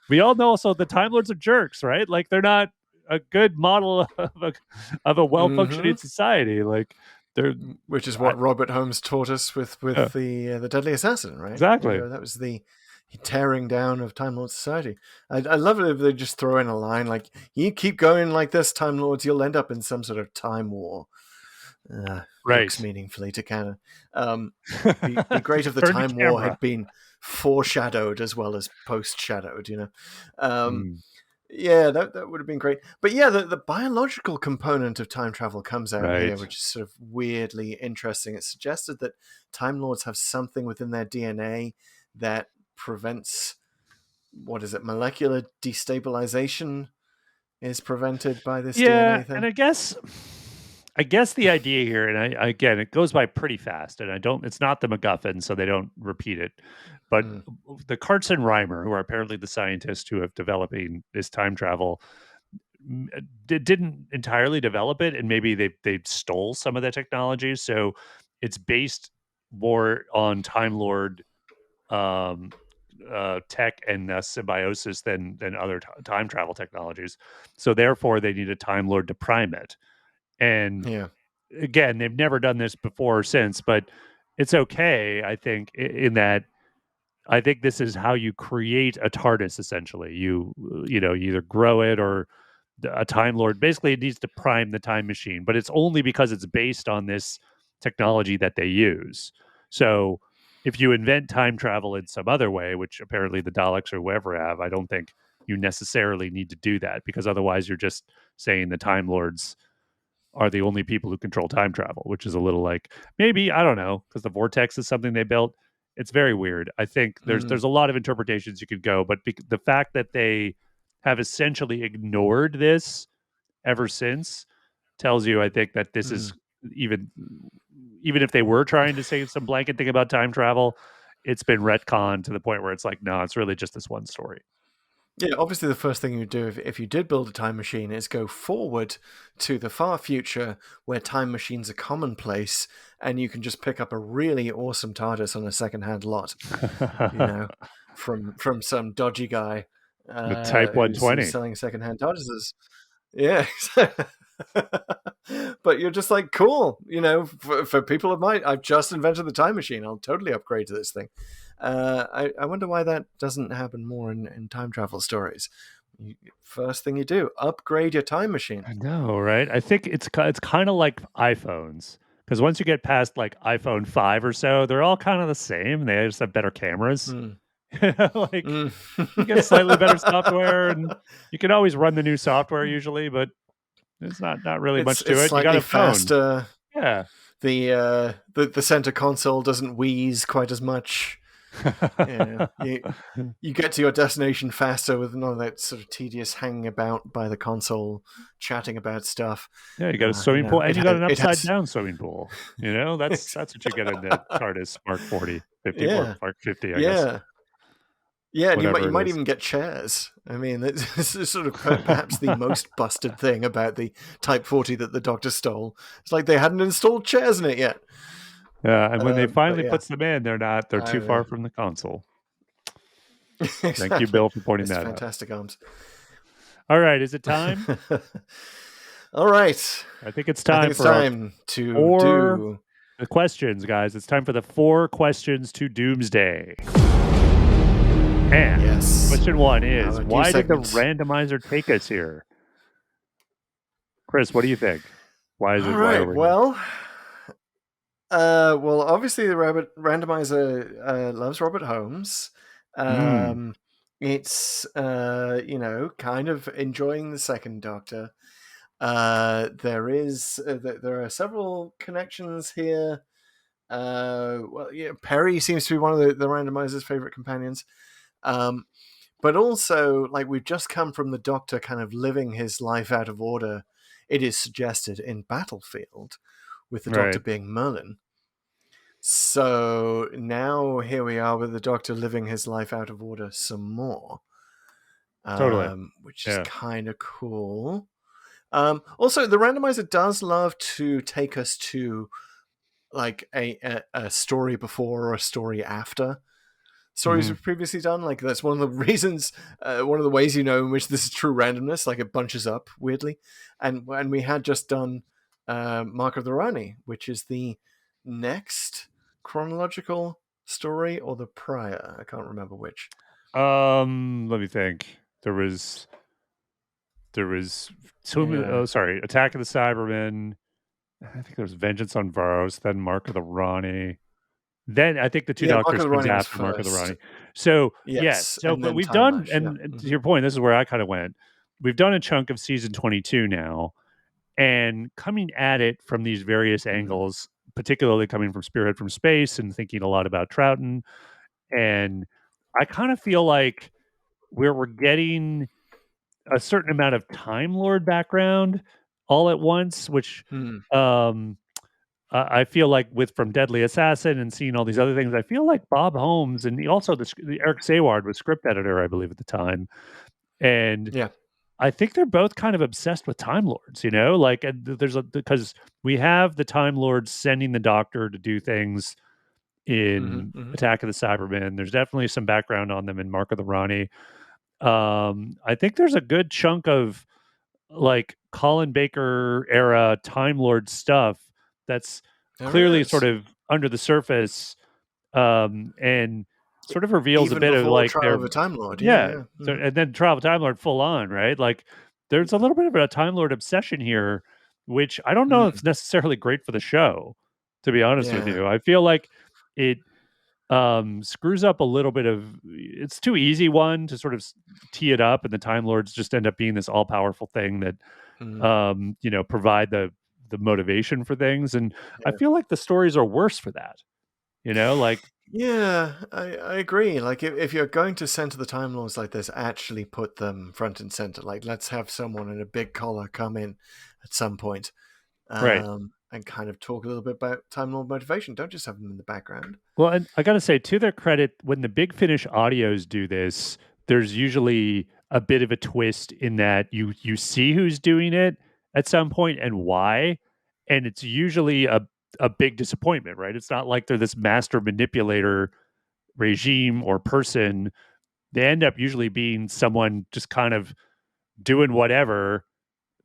we all know. Also, the Time Lords are jerks, right? Like they're not a good model of a well hmm functioning society. Like they're which is I, what Robert Holmes taught us with yeah, the Deadly Assassin, right? exactly. That was the tearing down of Time Lord society. I love it if they just throw in a line like, "You keep going like this, Time Lords, you'll end up in some sort of time war." Hooks Right. meaningfully to canon. Be great if the Turn the time war camera. had been foreshadowed as well as post-shadowed. Um, Mm. Yeah, that would have been great. But yeah, the biological component of time travel comes out here, Right. which is sort of weirdly interesting. It's suggested that Time Lords have something within their DNA that prevents, what is it, molecular destabilization is prevented by this Yeah, DNA thing. and I guess the idea here, and I again, it goes by pretty fast, and I don't. It's not the MacGuffin, so they don't repeat it. But the Karts and Reimer, who are apparently the scientists who have developing this time travel, didn't entirely develop it, and maybe they stole some of the technology. So it's based more on Time Lord um, tech and symbiosis than other time travel technologies. So therefore, they need a Time Lord to prime it. And Yeah. again, they've never done this before or since, but it's okay. I think in that. I think this is how you create a TARDIS. Essentially, you either grow it or a Time Lord. Basically, it needs to prime the time machine, but it's only because it's based on this technology that they use. So, if you invent time travel in some other way, which apparently the Daleks or whoever have, I don't think you necessarily need to do that because otherwise you're just saying the Time Lords are the only people who control time travel, which is a little like maybe I don't know because the vortex is something they built. It's very weird. I think there's a lot of interpretations you could go, but the fact that they have essentially ignored this ever since tells you, I think, that this is even even if they were trying to say some blanket thing about time travel, it's been retconned to the point where it's like, no, it's really just this one story. Yeah, obviously the first thing you do if you did build a time machine is go forward to the far future where time machines are commonplace and you can just pick up a really awesome TARDIS on a second-hand lot, from some dodgy guy The Type who's 120. selling second-hand TARDISes. Yeah. But you're just like, cool, for people of my, I've just invented the time machine. I'll totally upgrade to this thing. I wonder why that doesn't happen more in time travel stories. First thing you do, upgrade your time machine. I know, right? I think it's kind of like iPhones because once you get past like iPhone 5 or so, they're all kind of the same. They just have better cameras. Like you get slightly better software, and you can always run the new software usually, but there's not really much to it's it. You got slightly a phone. faster. Yeah. The center console doesn't wheeze quite as much. You get to your destination faster with none of that sort of tedious hanging about by the console, chatting about stuff. Yeah, you got a swimming pool, and you got an upside down swimming pool. That's what you get in the TARDIS Mark 40, 50, or Mark 50, I guess. Yeah, and you might even get chairs. I mean, this is sort of perhaps the most busted thing about the Type 40 that the Doctor stole. It's like they hadn't installed chairs in it yet. Yeah, and when they finally puts them in, they're too far from the console. Exactly. Thank you, Bill, for pointing that out. Fantastic arms. All right, is it time? All right. I think it's time to do the questions, guys. It's time for the 4 questions to Doomsday. And question 1 is, why did the randomizer take us here? Chris, what do you think? Why is it? All right, well, obviously the randomizer loves Robert Holmes. It's kind of enjoying the second Doctor. There are several connections here. Perry seems to be one of the randomizer's favorite companions. But also, like, we've just come from the Doctor kind of living his life out of order, it is suggested, in Battlefield, with the Doctor being Merlin. So now here we are with the Doctor living his life out of order some more. Totally. Which is kind of cool. Also, the randomizer does love to take us to like a story before or a story after stories we've previously done. Like, that's one of the reasons, one of the ways in which this is true randomness. Like, it bunches up weirdly. And we had just done Mark of the Rani, which is the next chronological story or the prior. I can't remember which. Let me think. There was Attack of the Cybermen. I think there was Vengeance on Varos, then Mark of the Rani. Then I think the two Doctors comes after Mark of the Rani. So yes. So but we've done, and to your point, this is where I kind of went. we've done a chunk of season 22 now, and coming at it from these various angles, particularly coming from Spearhead from Space and thinking a lot about Troughton. And I kind of feel like we're getting a certain amount of Time Lord background all at once, which um, I feel like with from Deadly Assassin and seeing all these other things, I feel like Bob Holmes and also the Eric Sayward was script editor, I believe, at the time. And Yeah. I think they're both kind of obsessed with Time Lords, like there's because we have the Time Lords sending the Doctor to do things in Attack of the Cybermen. There's definitely some background on them in Mark of the Rani. I think there's a good chunk of like Colin Baker era Time Lord stuff that's clearly sort of under the surface, and sort of reveals Even a bit of before like Trial their of a Time Lord. yeah. So, and then Trial of a Time Lord full on, right? Like there's a little bit of a Time Lord obsession here, which I don't know if it's necessarily great for the show, to be honest with you. I feel like it screws up a little bit of it's too easy one to sort of tee it up, and the Time Lords just end up being this all powerful thing that provide the motivation for things. And I feel like the stories are worse for that. Like Yeah, I agree. Like, if you're going to center the Time Lords like this, actually put them front and center. Like, let's have someone in a big collar come in at some point, right. and kind of talk a little bit about Time Lord motivation. Don't just have them in the background. Well, and I got to say, to their credit, when the Big Finish audios do this, there's usually a bit of a twist in that you see who's doing it at some point and why, and it's usually a big disappointment, right? It's not like they're this master manipulator regime or person. They end up usually being someone just kind of doing whatever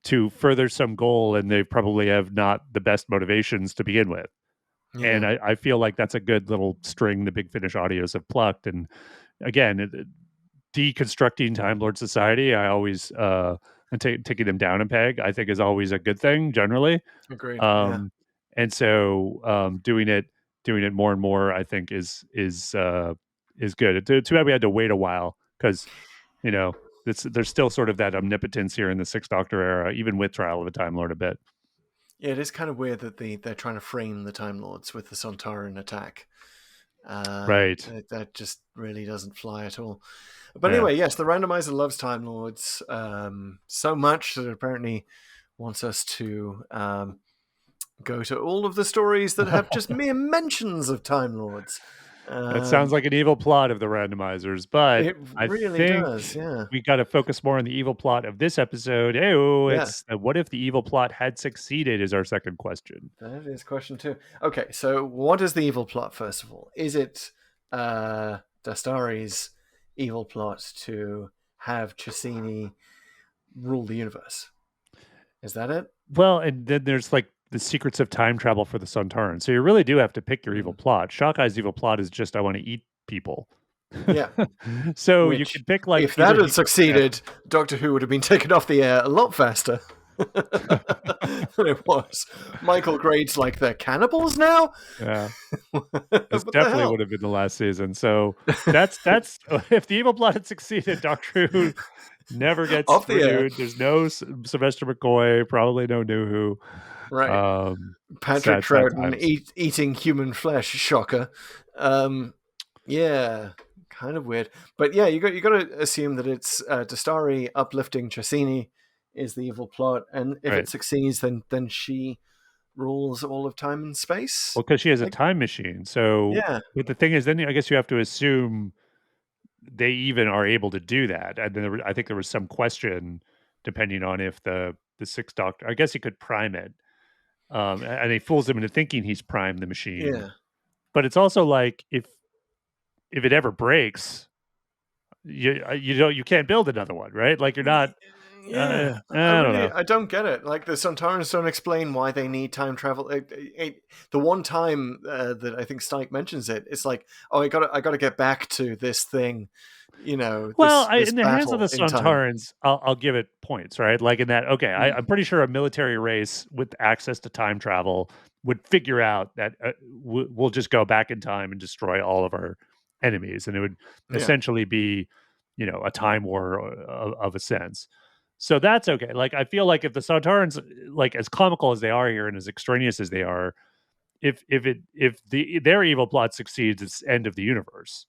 to further some goal, and they probably have not the best motivations to begin with. Yeah. And I feel like that's a good little string the Big Finish audios have plucked. And again, deconstructing Time Lord society, I always and taking them down a peg, I think is always a good thing generally. Agreed. And so doing it more and more, I think is good. Too bad we had to wait a while because there's still sort of that omnipotence here in the Sixth Doctor era, even with Trial of a Time Lord a bit. Yeah, it is kind of weird that they're trying to frame the Time Lords with the Sontaran attack. Right. That just really doesn't fly at all. But anyway, yes, the randomizer loves Time Lords so much that it apparently wants us to go to all of the stories that have just mere mentions of Time Lords. That sounds like an evil plot of the randomizers, but it really does. Yeah, we got to focus more on the evil plot of this episode. It's what if the evil plot had succeeded? Is our second question. That is question 2. Okay, so what is the evil plot? First of all, is it Dastari's evil plot to have Chesini rule the universe? Is that it? Well, and then there's like the secrets of time travel for the Sontarans. So you really do have to pick your evil plot. Shockey's evil plot is just I want to eat people. Yeah. So you could pick like if that had succeeded, Doctor Who would have been taken off the air a lot faster than it was. Michael Grade's like, they're cannibals now? Yeah. This definitely would have been the last season. So that's if the evil plot had succeeded, Doctor Who never gets off the air. There's no Sylvester McCoy, probably no New Who. Right. Patrick Troughton eating human flesh, shocker. Yeah, kind of weird. But yeah, you got to assume that it's Dastari uplifting Chesini is the evil plot, and if it succeeds, then she rules all of time and space. Well, because she has a time machine. So yeah. But the thing is, then I guess you have to assume they even are able to do that. And then I think there was some question, depending on if the Sixth Doctor, I guess he could prime it. And he fools him into thinking he's primed the machine. Yeah. But it's also like if it ever breaks, you can't build another one, right? Like you're not. Yeah, I don't know. I don't get it. Like the Sontarans don't explain why they need time travel. The one time that I think Stike mentions it, it's like, oh, I gotta get back to this thing. Well, in the hands of the Sontarans, I'll give it points, right? Like in that, okay, I'm pretty sure a military race with access to time travel would figure out that we'll just go back in time and destroy all of our enemies, and it would essentially be, a time war of a sense. So that's okay. Like I feel like if the Sontarans, like as comical as they are here and as extraneous as they are, if their evil plot succeeds, it's end of the universe.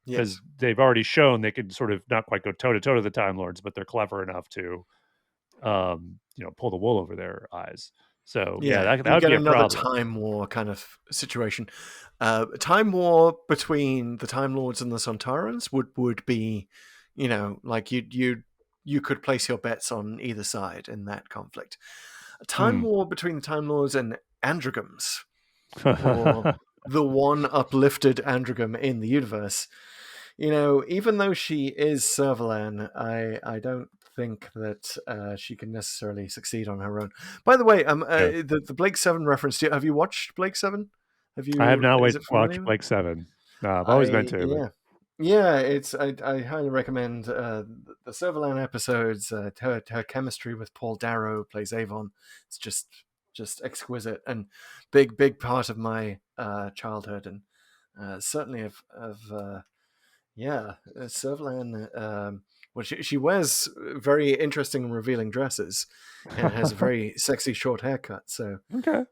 Because they've already shown they can sort of not quite go toe to toe to the Time Lords, but they're clever enough to, pull the wool over their eyes. So that you would get be a another problem. time war kind of situation. Time war between the Time Lords and the Sontarans would be, like you could place your bets on either side in that conflict. A time war between the Time Lords and androgams, or the one uplifted androgam in the universe. Even though she is Servalan, I don't think that she can necessarily succeed on her own. By the way, the Blake 7 reference. Have you watched Blake 7? Have you? I have not Is it familiar? watched Blake 7. No, I've always meant to. Yeah. Yeah, it's I highly recommend the Servalan episodes. Her chemistry with Paul Darrow plays Avon. It's just exquisite and big part of my childhood, and certainly of Servalan. Well, she wears very interesting and revealing dresses, and has a very sexy short haircut. So Okay,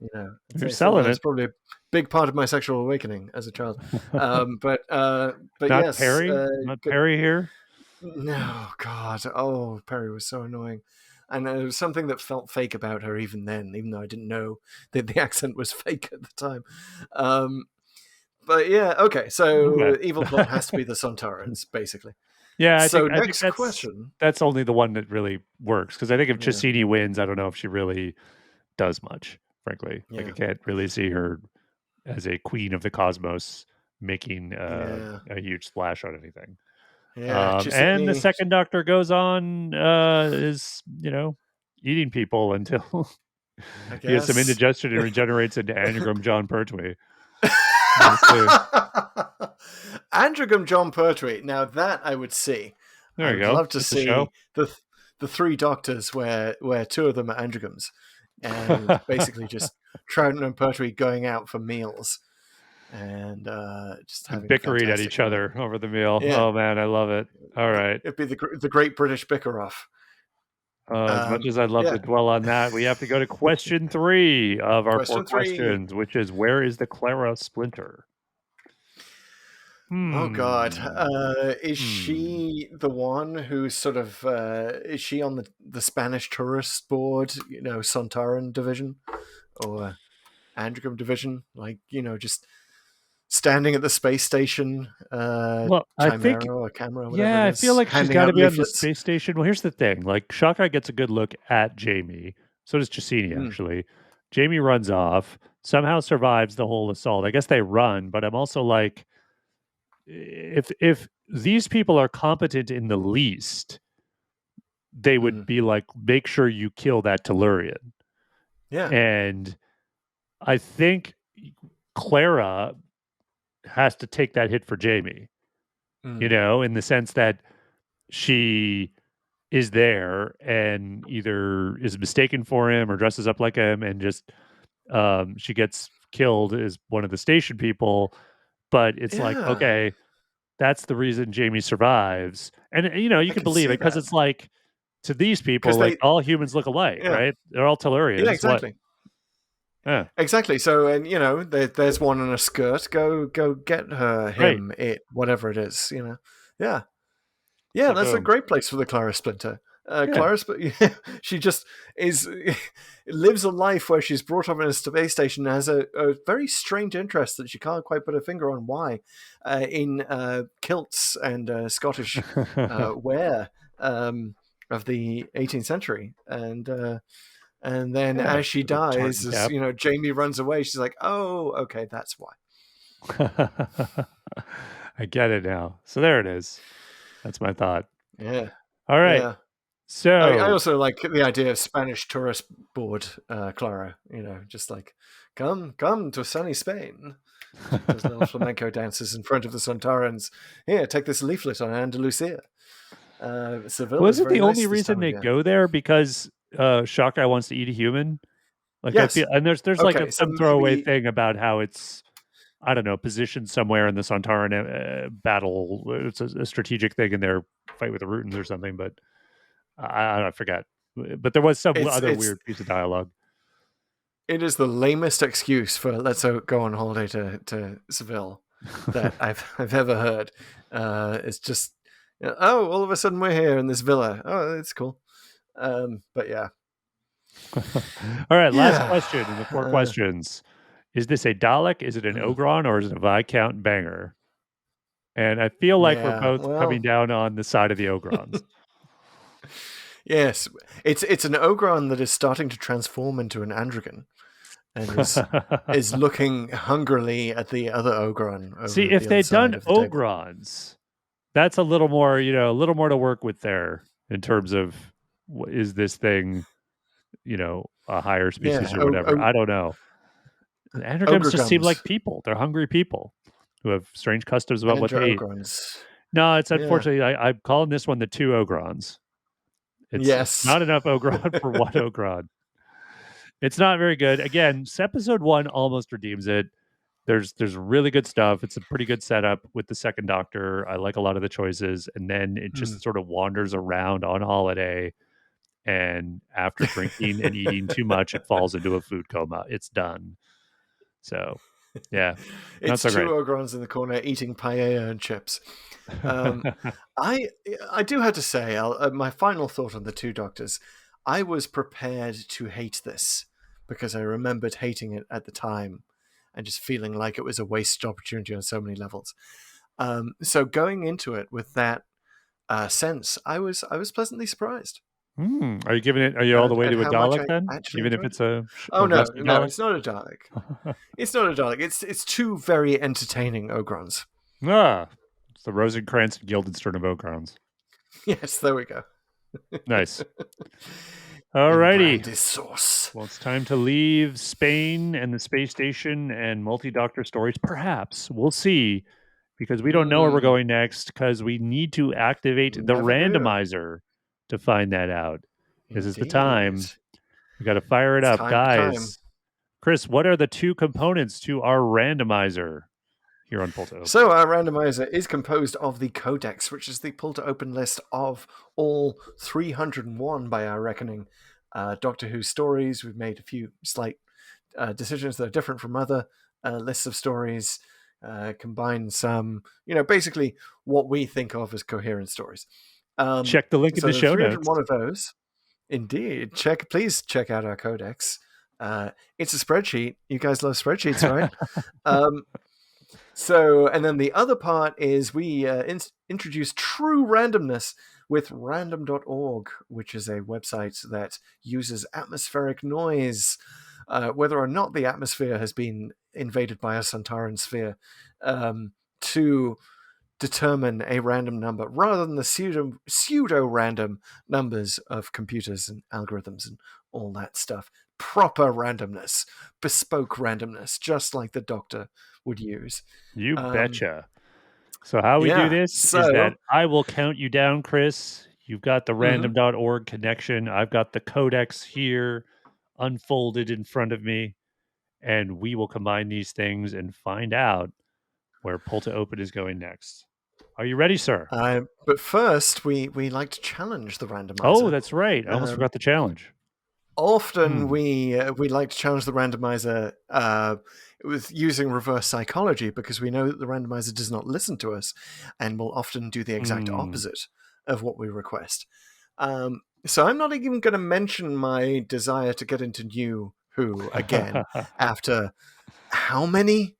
you're selling that's it. probably a big part of my sexual awakening as a child. But Not yes, Perry. Not Perry here. no, God, oh, Perry was so annoying. And there was something that felt fake about her even then, even though I didn't know that the accent was fake at the time. But yeah, okay. So evil plot has to be the Sontarans, basically. Yeah, I So think next that's question. that's only the one that really works, because I think if Chesini wins, I don't know if she really does much. Frankly, like I can't really see her as a queen of the cosmos making a huge splash on anything. Yeah, And the second Doctor goes on is eating people until he has some indigestion and regenerates into Anagram John Pertwee. Androgam John Pertwee. Now that I would see. There you I would go. love to Just a see show. the three Doctors where two of them are androgams, and basically just Troughton and Pertwee going out for meals and just having bickering at fantastic each other over the meal. Yeah. Oh man, I love it. All right. It'd be the Great British Bicker Off. As much as I'd love to dwell on that, we have to go to question 3 of our Question 4 3. questions, which is, where is the Clara splinter? Oh God, is she the one who's sort of? Is she on the Spanish tourist board? Sontaran division or Androgam division? Like just standing at the space station. Well, Chimera I think, or camera. Whatever yeah, it I is, feel like she's handing got to out be on the leaflets. space station. Well, here's the thing: like Shaka gets a good look at Jamie. So does Chesini, actually. Jamie runs off, somehow survives the whole assault. I guess they run, but I'm also like, if these people are competent in the least, they would be like, make sure you kill that Tellurian. Yeah. And I think Clara has to take that hit for Jamie, in the sense that she is there and either is mistaken for him or dresses up like him, and just she gets killed as one of the station people. But it's like, okay, that's the reason Jamie survives. And, you can believe it, because it's like, to these people, like, all humans look alike, right? They're all Tellurians. Yeah, exactly. Yeah. Exactly. So, and there's one in a skirt. Go get her, him, it, whatever it is. Yeah. Yeah, so that's a great place for the Clara Splinter. Clara, she just lives a life where she's brought up in a space station and has a very strange interest that she can't quite put her finger on why, in kilts and Scottish wear of the 18th century, and then as she dies, Jamie runs away. She's like, "Oh, okay, that's why." I get it now. So there it is. That's my thought. Yeah. All right. Yeah. So I also like the idea of Spanish tourist board, Clara. Just like, come to sunny Spain. There's little flamenco dances in front of the Sontarans. Here, take this leaflet on Andalusia. Seville was it the only nice reason they go there? Because Shaka wants to eat a human? Like, yes. I feel, and there's like some throwaway thing about how it's, I don't know, positioned somewhere in the Sontaran battle. It's a strategic thing in their fight with the Rootans or something. But I forget, but there was some other It's weird piece of dialogue. it is the lamest excuse for let's go on holiday to Seville that I've ever heard. It's just all of a sudden we're here in this villa. Oh, it's cool. But yeah. All right, last Yeah. question in the 4 questions. Is this a Dalek? Is it an Ogron? Or is it a Viscount Banger? And I feel like we're Yeah, both well- coming down on the side of the Ogrons. Yes, it's an Ogron that is starting to transform into an androgen, and is looking hungrily at the other Ogron. Over See, at if the they'd other side done of the table. Ogrons, that's a little more, a little more to work with there in terms of is this thing, a higher species Yeah, or whatever. I don't know. The androgons just seem Ogrons. like people. They're hungry people who have strange customs about what they eat. Ogrons. No, it's Yeah. unfortunately, I'm calling this one the 2 Ogrons. It's Yes. not enough Ogron for 1 Ogron. It's not very good. Again, episode 1 almost redeems it. There's really good stuff. It's a pretty good setup with the second Doctor. I like a lot of the choices, and then it just sort of wanders around on holiday. And after drinking and eating too much, it falls into a food coma. It's done. So, yeah, not It's so 2 great. Ogrons in the corner eating paella and chips. I do have to say, my final thought on the 2 Doctors. I was prepared to hate this because I remembered hating it at the time and just feeling like it was a wasted opportunity on so many levels. So going into it with that sense, I was pleasantly surprised. Are you giving it? Are you all the way at to a how much Dalek I then? actually Even if enjoyed it's a Oh no, rusty no, Dalek? it's not a Dalek. It's not a Dalek. It's 2 very entertaining Ogrons. It's the Rosencrantz and Guildenstern of Ogrons. Yes, there we go. Nice. And Alrighty. brandy sauce. Well, it's time to leave Spain and the space station and multi-doctor stories. Perhaps. We'll see. Because we don't know where we're going next, because we need to activate the Never do. randomizer to find that out. This is the time. Indeed. We got to fire it It's up. time to Guys, time. Chris, what are the 2 components to our randomizer here on Pull to Open? So our randomizer is composed of the Codex, which is the pull to open list of all 301 by our reckoning Doctor Who stories. We've made a few slight decisions that are different from other lists of stories, combine some, basically what we think of as coherent stories. Check the link in the show notes. 301 of those. Indeed. Please check out our Codex. It's a spreadsheet. You guys love spreadsheets, right? And then the other part is we introduce true randomness with random.org, which is a website that uses atmospheric noise, whether or not the atmosphere has been invaded by a Sontaran sphere, to determine a random number rather than the pseudo-random numbers of computers and algorithms and all that stuff. Proper randomness, bespoke randomness, just like the Doctor would use. You betcha. So how we do this is that I will count you down, Chris. You've got the random.org connection. I've got the Codex here unfolded in front of me. And we will combine these things and find out where Pull to Open is going next. Are you ready, sir? But first, we like to challenge the randomizer. Oh, that's right. I almost forgot the challenge. Often we like to challenge the randomizer with using reverse psychology because we know that the randomizer does not listen to us and will often do the exact opposite of what we request. So I'm not even going to mention my desire to get into New Who again after how many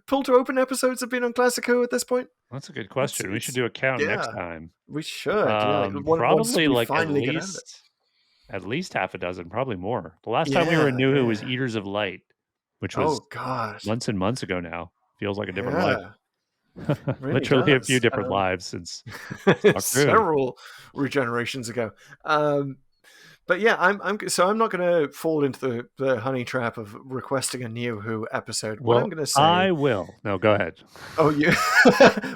Pull to Open episodes have been on Classic Who at this point? That's a good question. We should do a count next time. We should. Probably like at least half a dozen, probably more. The last time we were in New Who was Eaters of Light, which was months and months ago now. Feels like a different life. Really literally a few different lives since several regenerations ago. But yeah, I'm not going to fall into the honey trap of requesting a New Who episode. What I'm going to say, I will. No, go ahead. Oh, you.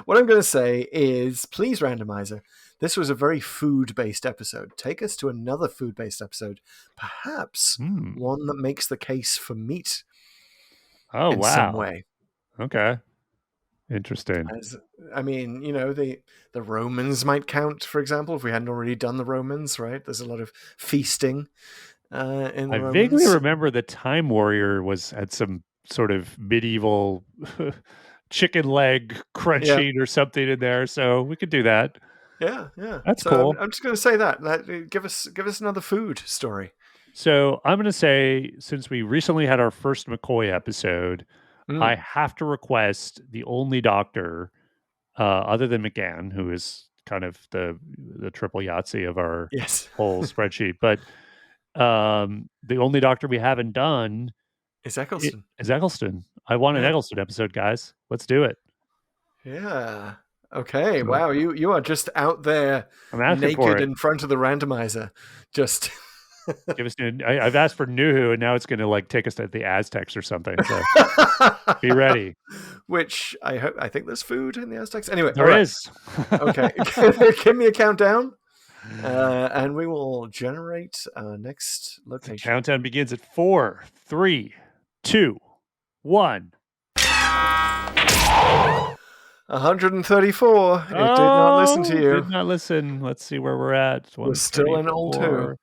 What I'm going to say is, please, randomizer. This was a very food-based episode. Take us to another food-based episode, perhaps one that makes the case for meat. Oh, in wow. some way. Okay. Interesting. I mean, the Romans might count, for example, if we hadn't already done the Romans, right? There's a lot of feasting in the I Romans. vaguely remember the Time Warrior had some sort of medieval chicken leg crunching or something in there, so we could do that. Yeah. That's so cool. I'm just going to say that. Give us another food story. So I'm going to say, since we recently had our first McCoy episode, I have to request the only doctor, other than McGann, who is kind of the triple Yahtzee of our whole spreadsheet, but the only doctor we haven't done is Eccleston. I want an Eccleston episode, guys. Let's do it. Yeah. Okay. Wow. You are just out there naked in front of the randomizer. Just give us. I've asked for Nuhu, and now it's going to take us to the Aztecs or something. So be ready. Which I think there's food in the Aztecs. Anyway, there is. Okay. Give me a countdown. And we will generate our next location. The countdown begins at 4, 3, 2, 1. 134. It did not listen to you. Did not listen. Let's see where we're at. We're still in old 2.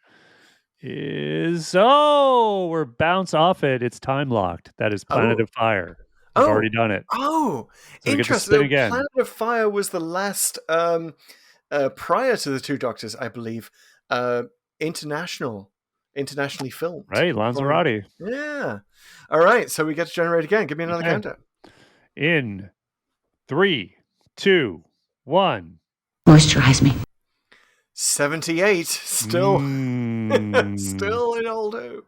We're bounce off it. It's time locked. That is Planet of Fire. I've already done it. Oh, so interesting. Again. Planet of Fire was the last, prior to the Two Doctors, I believe, internationally filmed. Right, Lanzarote. Yeah. All right, so we get to generate again. Give me another countdown. In 3, 2, 1. Moisturize me. 78. Still in old hope.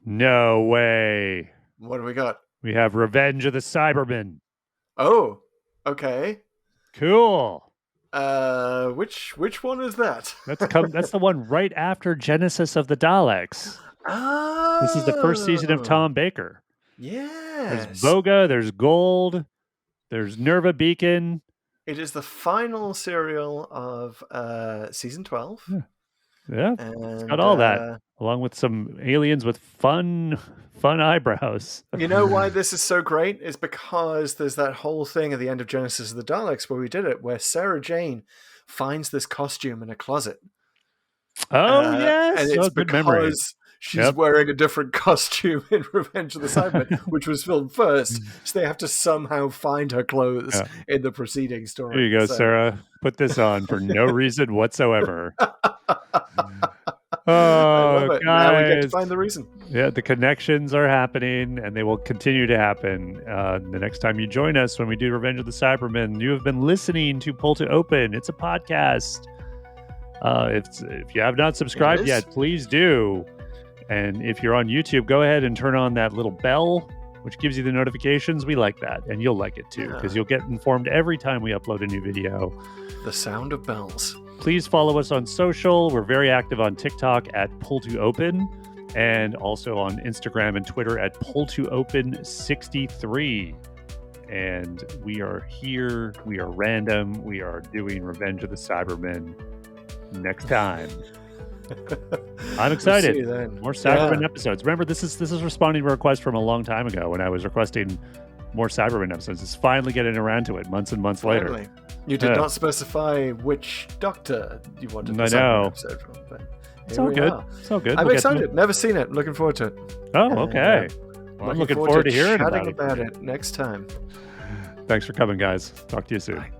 No way. What do we got? We have Revenge of the Cybermen. Oh, okay. Cool. Which one is that? That's the one right after Genesis of the Daleks. Oh. This is the first season of Tom Baker. Yes. There's Boga, there's Gold, there's Nerva Beacon. It is the final serial of season 12. Yeah. It's got all that, along with some aliens with fun eyebrows. You know why this is so great? It's because there's that whole thing at the end of Genesis of the Daleks where we did it, where Sarah Jane finds this costume in a closet. Oh, yes. And it's good memory. She's wearing a different costume in Revenge of the Cybermen, which was filmed first. So they have to somehow find her clothes in the preceding story. Here you go, Sarah. Put this on for no reason whatsoever. Oh, guys. Now we get to find the reason. Yeah, the connections are happening, and they will continue to happen. The next time you join us when we do Revenge of the Cybermen, you have been listening to Pull to Open. It's a podcast. If you have not subscribed yet, please do. And if you're on YouTube, go ahead and turn on that little bell, which gives you the notifications. We like that, and you'll like it too, because you'll get informed every time we upload a new video. The sound of bells. Please follow us on social. We're very active on TikTok at Pull to Open, and also on Instagram and Twitter at Pull to Open 63. And we are here. We are random. We are doing Revenge of the Cybermen next time. I'm excited. More Cybermen episodes. Remember, this is responding to a request from a long time ago when I was requesting more Cybermen episodes. It's finally getting around to it months and months later. You did not specify which Doctor you wanted the Cybermen episode from, but it's all good. It's all good. I'm excited. Never seen it. Looking forward to it. Oh, okay. I'm looking forward to hearing about it next time. Thanks for coming, guys. Talk to you soon. Bye.